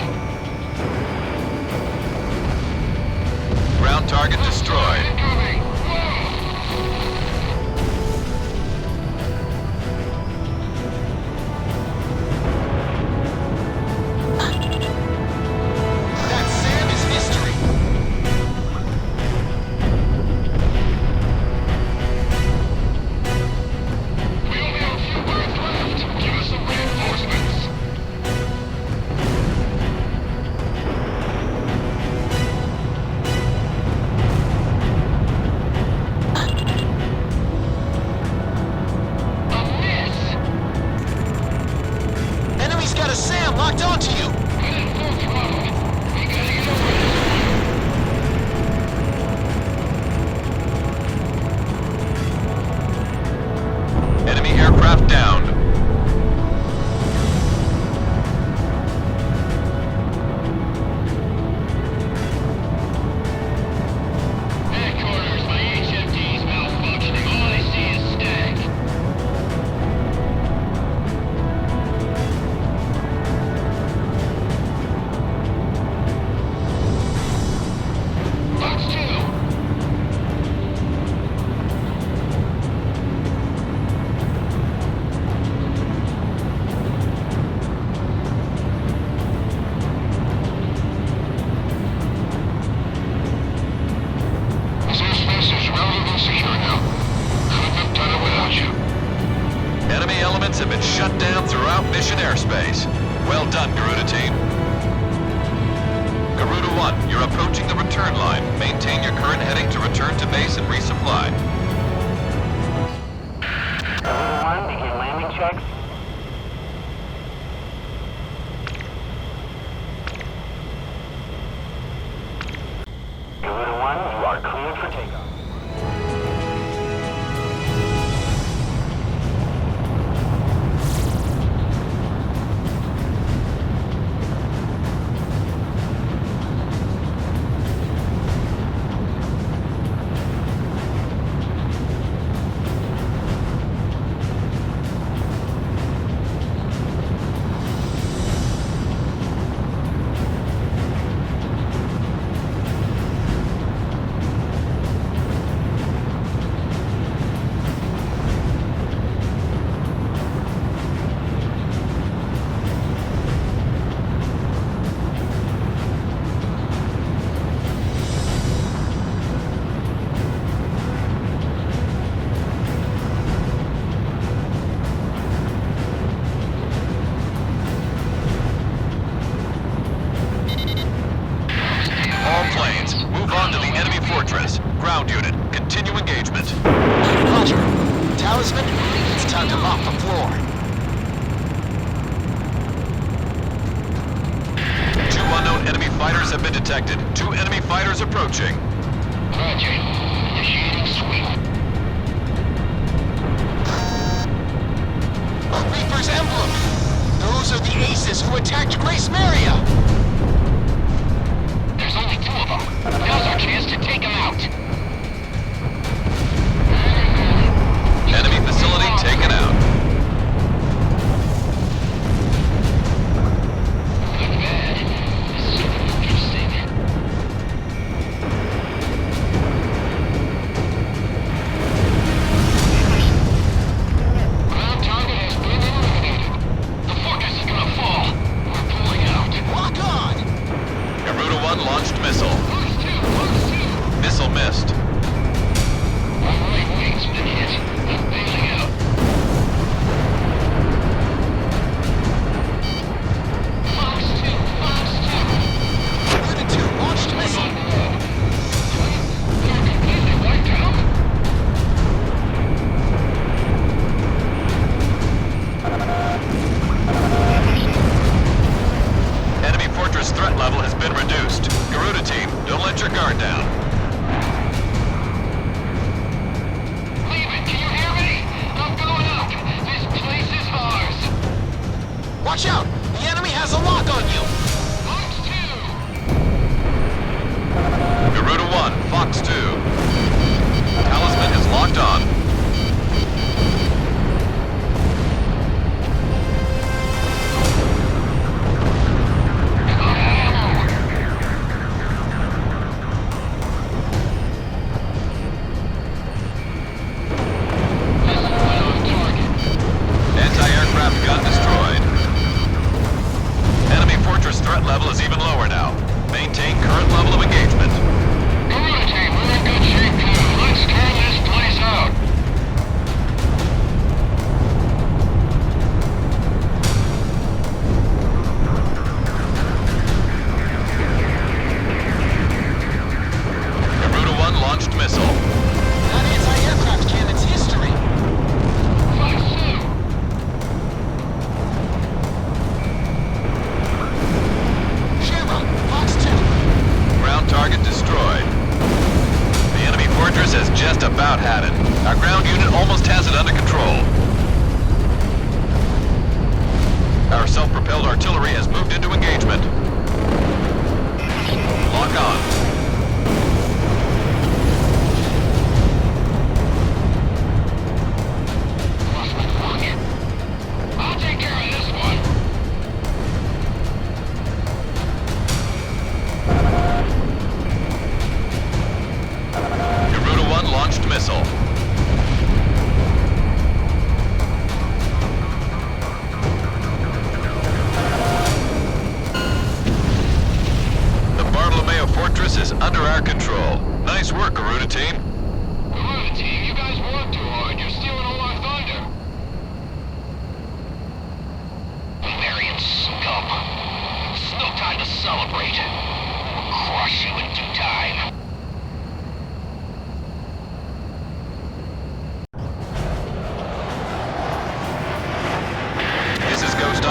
Ground target destroyed. Incoming. That Sam is history! We only have a few birds left. Give us some reinforcements. A miss. Enemy's got a Sam locked onto you! Headed full throttle. We gotta get over this. Enemy aircraft downed. Headquarters, my HFD's malfunctioning. All I see is stank. Fox 2. This airspace is relatively secure now. Couldn't have done it without you. Enemy elements have been shut down throughout mission airspace. Well done, Garuda team. Garuda 1, you're approaching the return line. Maintain your current heading to return to base and resupply. Garuda 1, begin landing checks. Garuda 1, you are cleared for takeoff. All planes, move on to the enemy fortress. Ground unit, continue engagement. Roger. Talisman, it's time to mop the floor. 2 unknown enemy fighters have been detected. 2 enemy fighters approaching. Roger. Initiating sweep. A Reaper's emblem! Those are the aces who attacked Grace Maria! There's only 2 of them. Now's our chance to take them out. Enemy facility taken out. Not bad. This is interesting. Ground target has been eliminated. The fortress is gonna fall. We're pulling out. Lock on! Garuda 1 launched missile. Fox 2, Fox 2. Missile missed.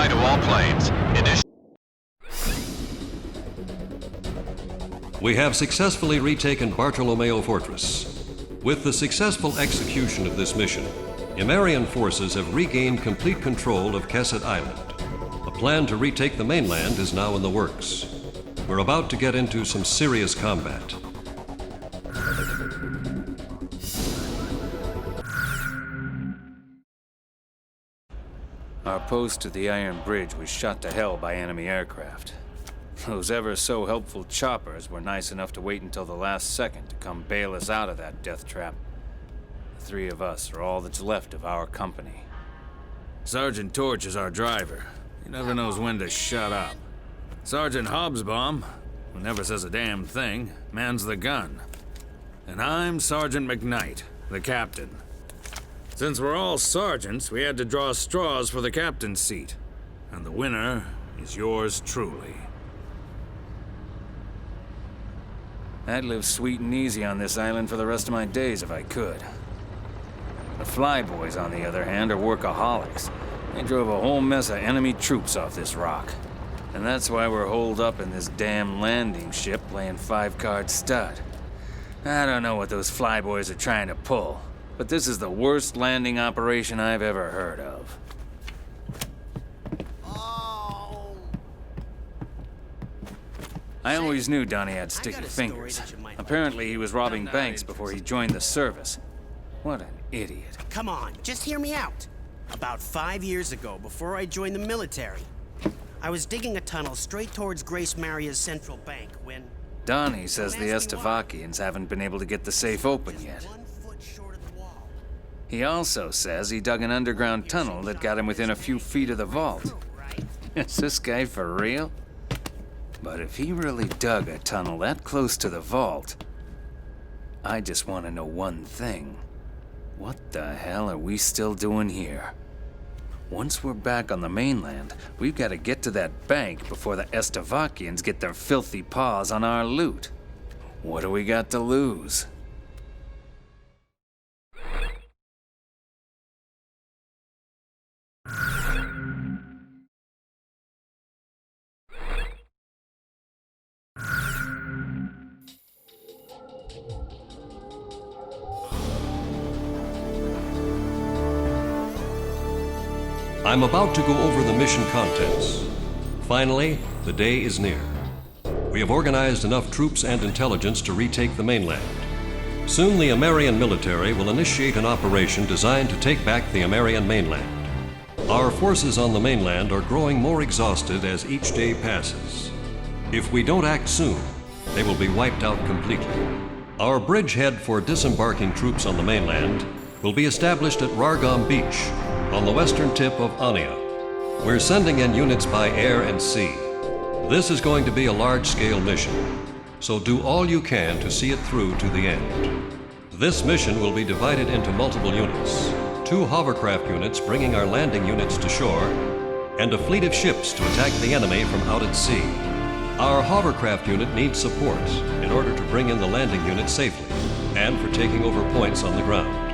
Reply to all planes. We have successfully retaken Bartolomeo Fortress. With the successful execution of this mission, Imarian forces have regained complete control of Kesset Island. A plan to retake the mainland is now in the works. We're about to get into some serious combat. Our post to the Iron Bridge was shot to hell by enemy aircraft. Those ever-so-helpful choppers were nice enough to wait until the last second to come bail us out of that death trap. The three of us are all that's left of our company. Sergeant Torch is our driver. He never knows when to shut up. Sergeant Hobsbawm, who never says a damn thing, mans the gun. And I'm Sergeant McKnight, the captain. Since we're all sergeants, we had to draw straws for the captain's seat. And the winner is yours truly. I'd live sweet and easy on this island for the rest of my days if I could. The Flyboys, on the other hand, are workaholics. They drove a whole mess of enemy troops off this rock. And that's why we're holed up in this damn landing ship playing five-card stud. I don't know what those Flyboys are trying to pull, but this is the worst landing operation I've ever heard of. I always knew Donnie had sticky fingers. Apparently he was robbing banks before he joined the service. What an idiot. Come on, just hear me out. About 5 years ago, before I joined the military, I was digging a tunnel straight towards Grace Maria's central bank when... Donnie says the Estavakians haven't been able to get the safe open yet. He also says he dug an underground tunnel that got him within a few feet of the vault. Is this guy for real? But if he really dug a tunnel that close to the vault, I just want to know one thing. What the hell are we still doing here? Once we're back on the mainland, we've got to get to that bank before the Estavakians get their filthy paws on our loot. What do we got to lose? I'm about to go over the mission contents. Finally, the day is near. We have organized enough troops and intelligence to retake the mainland. Soon the Imarian military will initiate an operation designed to take back the Imarian mainland. Our forces on the mainland are growing more exhausted as each day passes. If we don't act soon, they will be wiped out completely. Our bridgehead for disembarking troops on the mainland will be established at Rargam Beach, on the western tip of Ania. We're sending in units by air and sea. This is going to be a large-scale mission, so do all you can to see it through to the end. This mission will be divided into multiple units, 2 hovercraft units bringing our landing units to shore, and a fleet of ships to attack the enemy from out at sea. Our hovercraft unit needs support in order to bring in the landing unit safely, and for taking over points on the ground.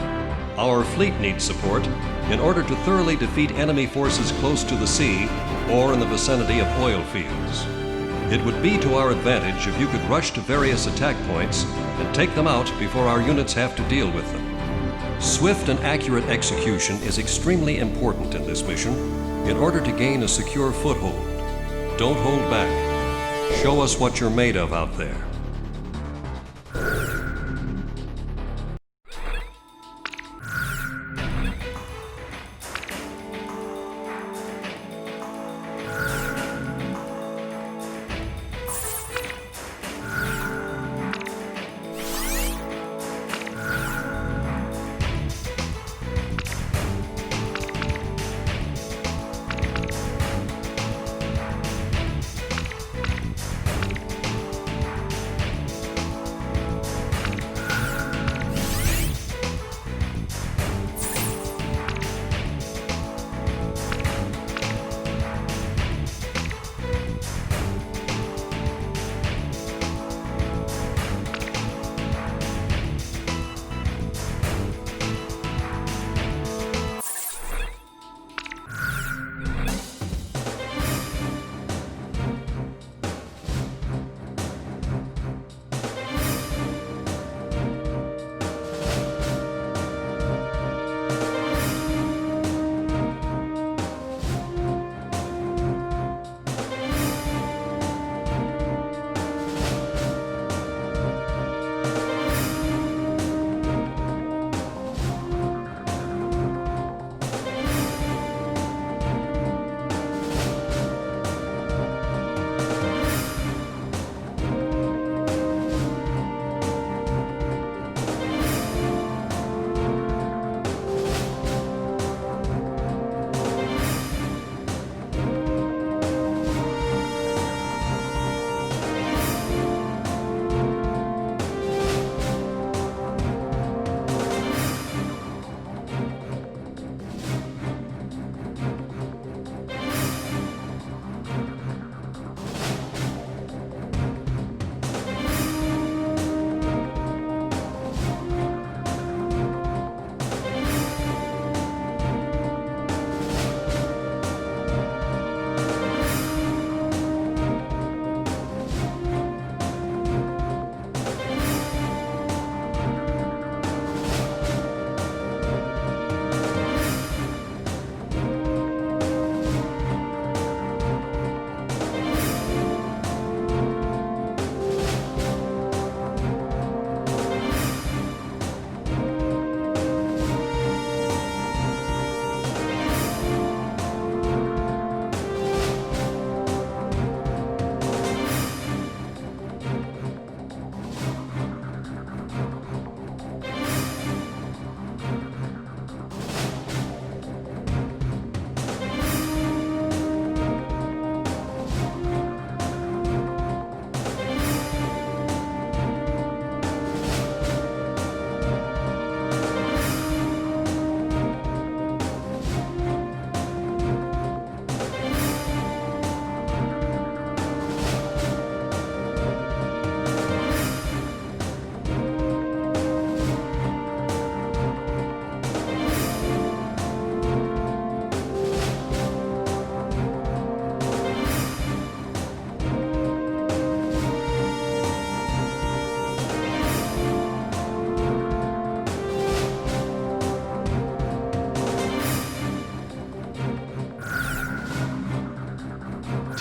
Our fleet needs support in order to thoroughly defeat enemy forces close to the sea or in the vicinity of oil fields. It would be to our advantage if you could rush to various attack points and take them out before our units have to deal with them. Swift and accurate execution is extremely important in this mission in order to gain a secure foothold. Don't hold back. Show us what you're made of out there.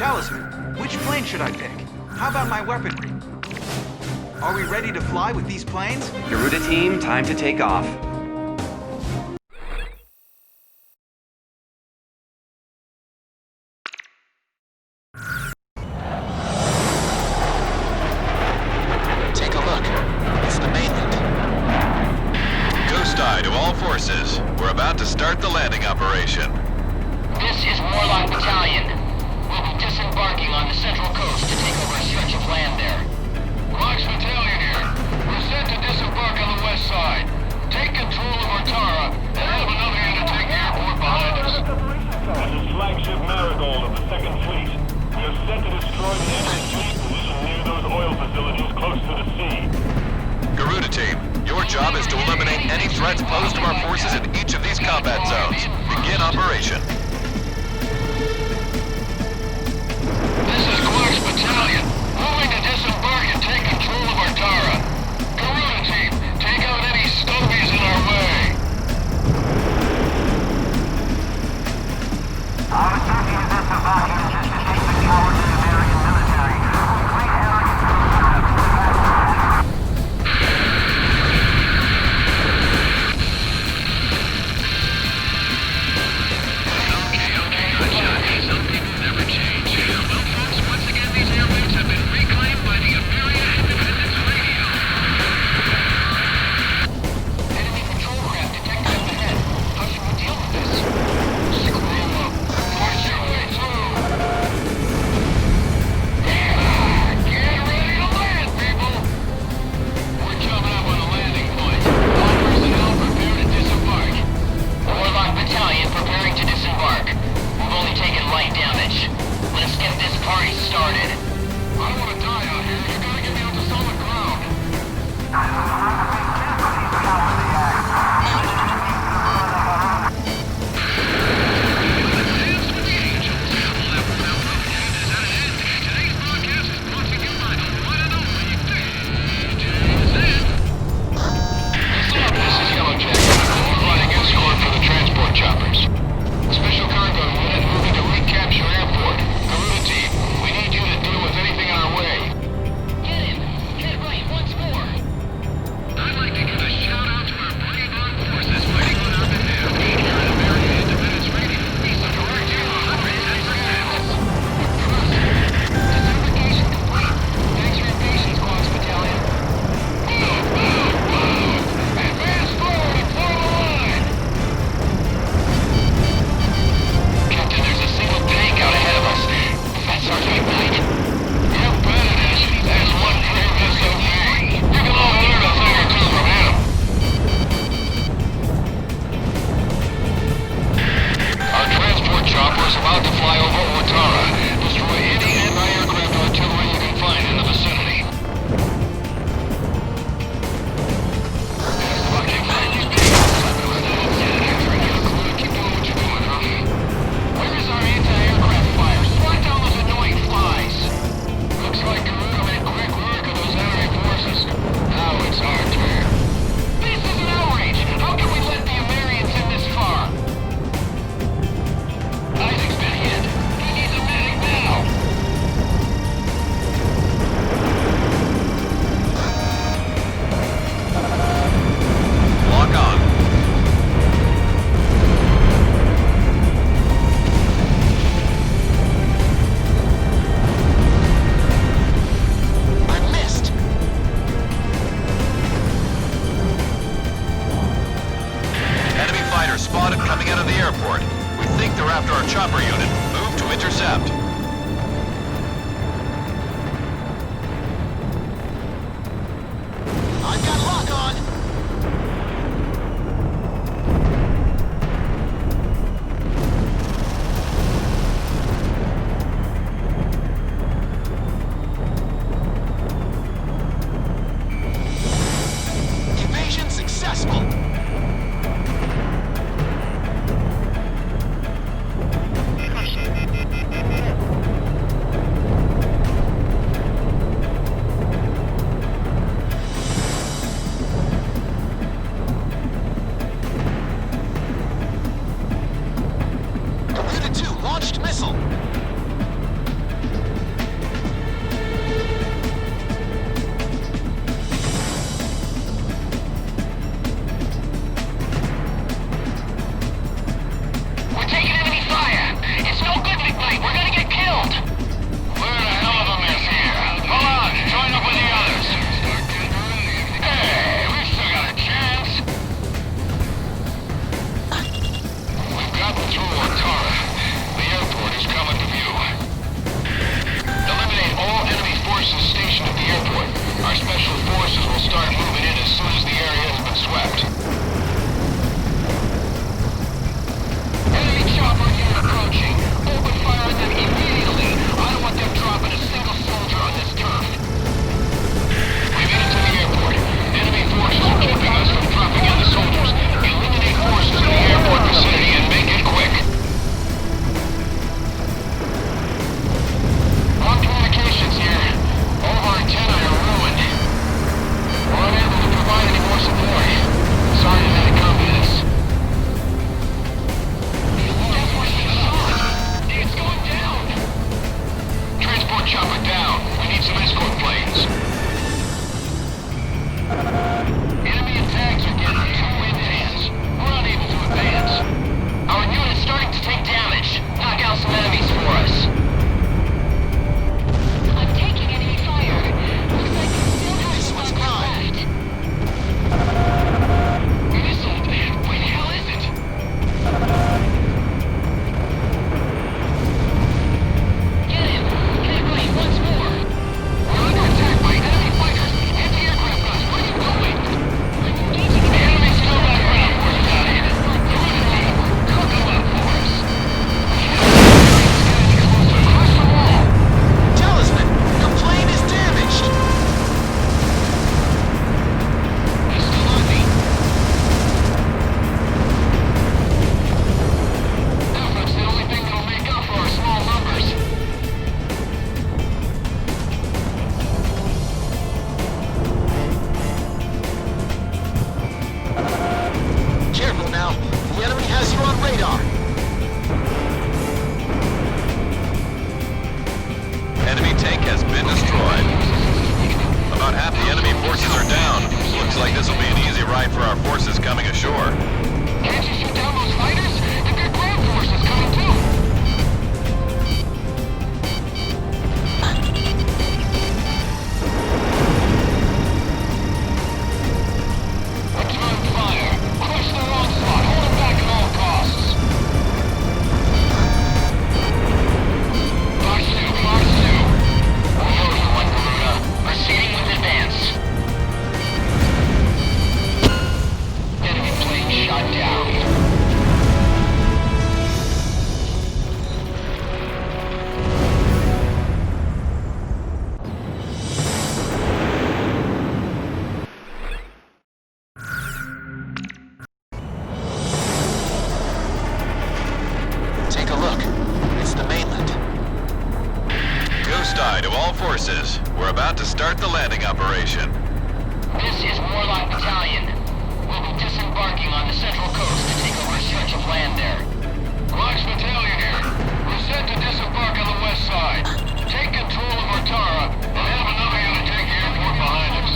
Talisman, which plane should I pick? How about my weaponry? Are we ready to fly with these planes? Garuda team, time to take off. Take a look. It's the mainland. Ghost Eye to all forces. We're about to start the landing operation. This is Warlock Battalion. We'll be disembarking on the Central Coast to take over a stretch of land there. Rox Battalion here. We're set to disembark on the west side. Take control of Ortara and have another unit take the airport behind us. This is Flagship Marigold of the 2nd Fleet. We are set to destroy the enemy fleet position near those oil facilities close to the sea. Garuda team, your job is to eliminate any threats posed to our forces in each of these combat zones. Begin operation. This is Clark's Battalion. Moving to disembark and take control of Ortara. Garuda team, take out any stogies in our way. Our duty as Estovacans is to take the power to the American military. Complete Some people never change. Well, folks, once again, these airwaves have been reclaimed by the Ameria Independence Radio. Enemy patrol craft detected up ahead. How should we deal with this? Screw up. Push your way through. Get ready to land, people. We're coming up on the landing point. All personnel prepare to disembark. Warlock Battalion preparing to disembark. We've only taken light damage. Let's get this party started. I don't want to die out here. You gotta get me onto solid ground. Dance with the angels. Well, that Rebel weekend is at an end. Today's broadcast is brought to you by the one and only DJZ. What's up? This is Yellowjacket. We're providing escort for the transport choppers. Special cargo unit moving to recapture airport. Garuda team, we need you to deal with anything in our way. Get him! Get right once more! I'd like to give a shout out to our brave armed forces fighting on our behalf. Here at American Independence Radio, we support you 100%. Disembarkation complete. Thanks for your patience, Quads Battalion. Advance forward and form a line. Captain, there's a single tank out ahead of us. That's our big night. You bet it is. That's one brave SOV. You can all learn a thing or two from him. Our transport chopper is about to fly over Ortara. Destroy any anti-aircraft artillery you can find in the vicinity. Keep doing what you're doing, huh? Where is our anti-aircraft fire? Swat down those annoying flies. Looks like Garuda made quick work of those enemy forces. Now it's our turn. This is an outrage! How can we let the Amerians in this far? Isaac's been hit. He needs a medic now. Lock on. I missed. Enemy fighter spotted coming out of the airport. We think they're after our chopper unit. Move to intercept. I've got lock on. Evasion successful. Garuda 2 launched missile. killed! We're in a hell of a mess here. Hold on, join up with the others. Hey, we've still got a chance. We've gotten through Antara. The airport is coming to view. Eliminate all enemy forces stationed at the airport. Our special forces will start moving in as soon as the area has been swept. Enemy chopper unit approaching. Open fire on them immediately. I don't want them dropping a single soldier on this turf. We made it to the airport. Enemy forces are keeping us from dropping in the soldiers. Eliminate forces in the airport vicinity and make it quick. On communications here. All of our antennae are ruined. We're unable to provide any more support. Sorry to have to come to this. It's going down! Transport chopper down. We need some escort planes. Enemy attacks are getting too intense. We're unable to advance. Our unit's starting to take damage. Knock out some enemies for us. I'm taking enemy fire. Looks like we still have this one's left. Missile? Where the hell is it? Get him! Get right, once more! We're under attack by enemy fighters! Anti-aircraft guns, where are you going? I'm engaging the enemy's still got ground forces out here! Cook them up for us! Across the wall! Talisman, your plane is damaged! He's still on me! Effort's the only thing that'll make up for our small numbers. Careful now. The enemy has you on radar. Enemy tank has been destroyed. About half the enemy forces are down. Looks like this will be an easy ride for our forces coming ashore. Can't you shoot down those fighters? They've got ground forces coming too! Return fire! Crush their onslaught! Hold them back at all costs! March 2, March 2! Reloading one, Garuda. Proceeding with advance. Enemy plane shot down. Take a look. It's the mainland. Ghost Eye to all forces. We're about to start the landing operation. This is Warlock Battalion. We'll be disembarking on the central coast to take over a stretch of land there. Rox Battalion here. We're set to disembark on the west side. Take control of Antara and have another unit take the airport behind us.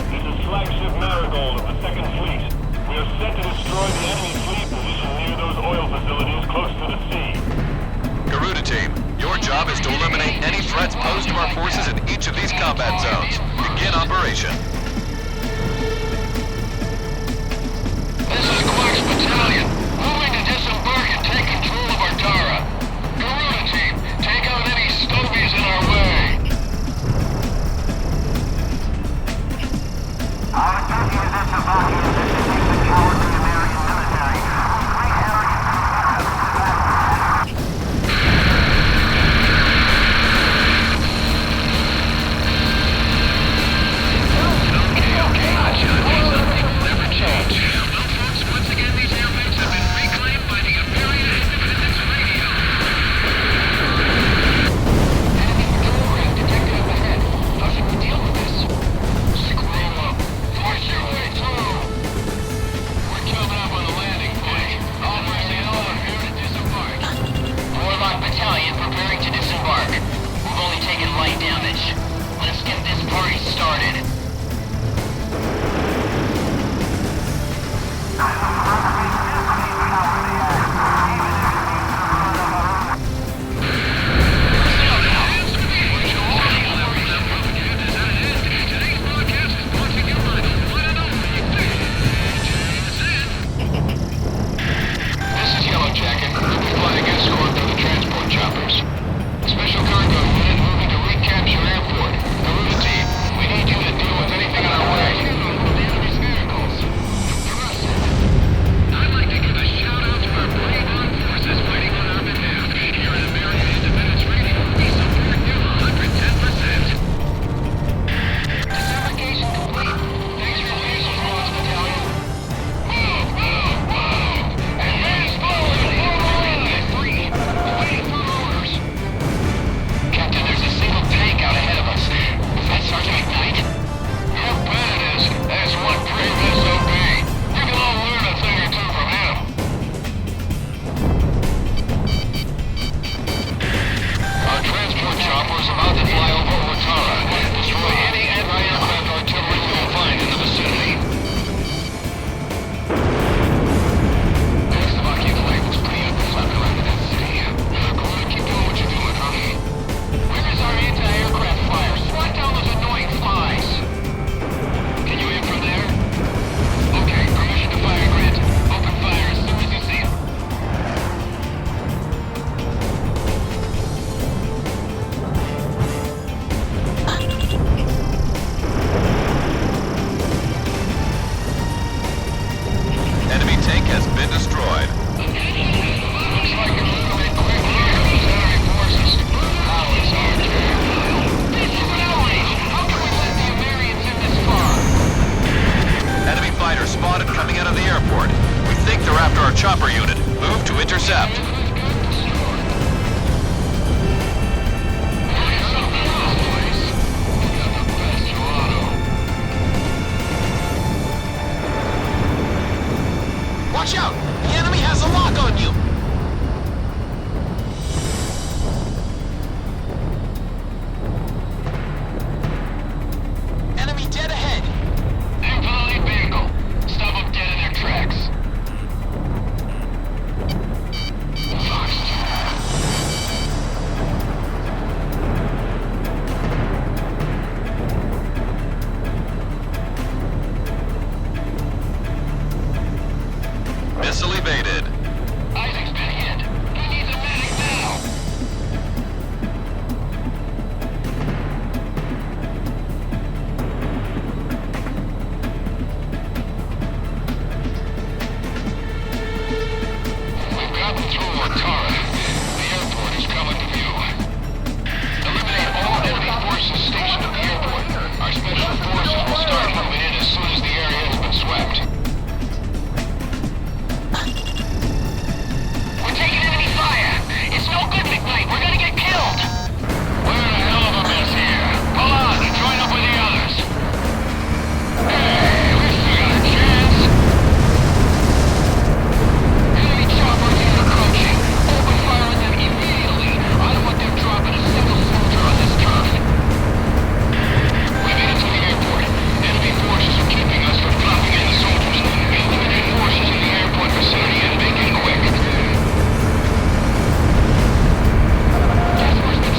This is Flagship Marigold of the 2nd Fleet. We are set to destroy the enemy fleet position near those oil facilities close to the sea. Garuda team, your job is to eliminate any threats posed to our forces in each of these combat zones. Begin operation. This is Clark's Battalion. Moving to disembark and take control of Antara. Garuda team, take out any stogies in our way. Our duty is at the body of this to take control of the American military. Okay, gotcha. Never change. Well, folks, once again, these airbags have Watch out! The enemy has a lock on you! Enemy dead ahead! Infantry vehicle. Stop them dead in their tracks. Missile evaded. Isaac's been hit. He needs a medic now. We've gotten through Mortara. The airport is coming to view. Eliminate all enemy forces stationed at the airport. Our special forces will start moving in as soon as the area has been swept. We're taking enemy fire! It's no good, McKnight. We're gonna get killed! We're in a hell of a mess here. Pull out and join up with the others. Hey, we still got a chance. Enemy choppers are approaching. Open fire on them immediately. I don't want them dropping a single soldier on this turf. We made it to the airport. Enemy forces are keeping us from dropping in the soldiers. Eliminate forces in the airport vicinity and make it quick. Just where's the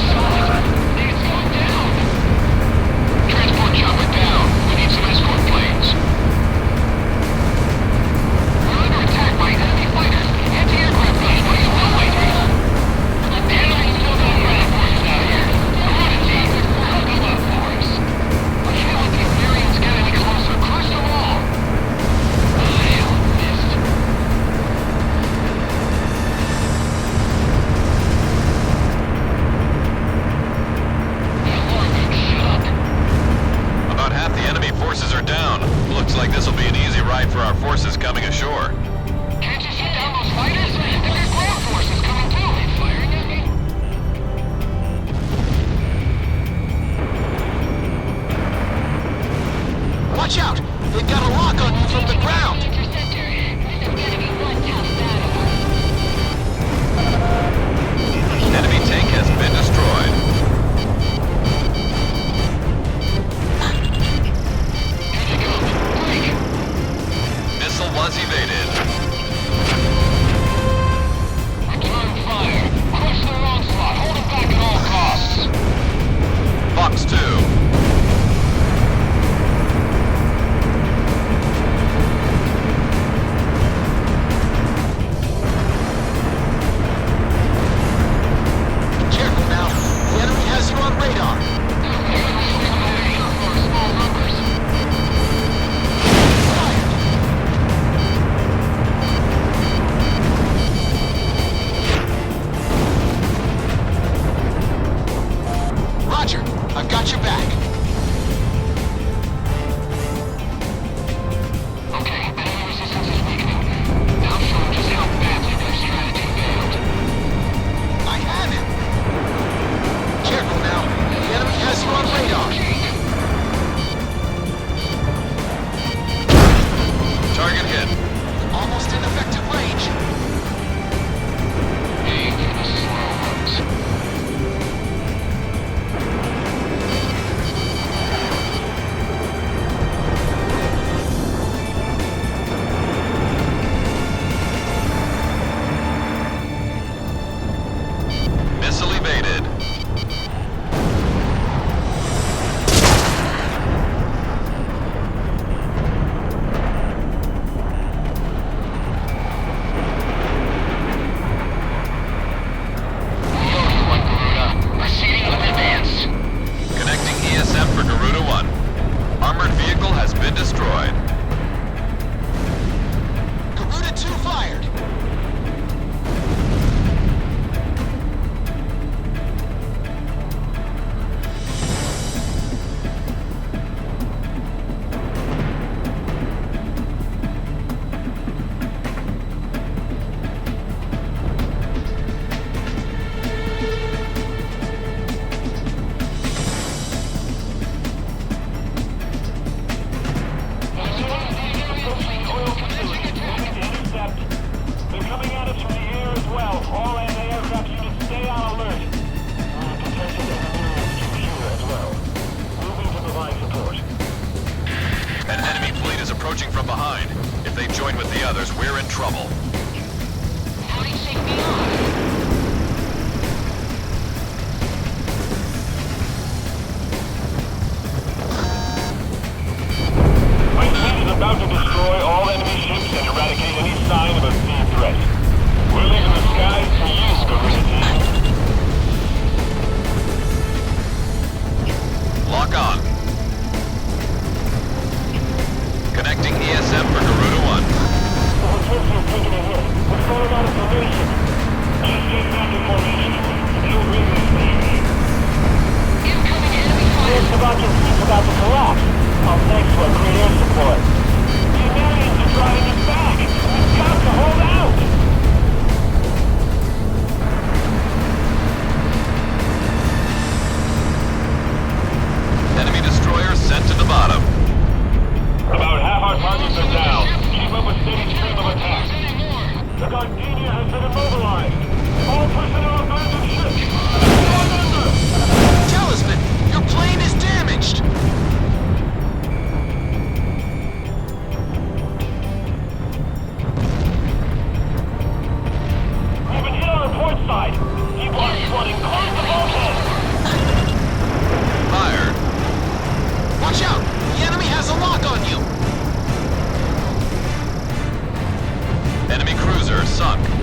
side. Keep on flooding. Close the bulkhead. Fire. Watch out! The enemy has a lock on you! Enemy cruiser sunk.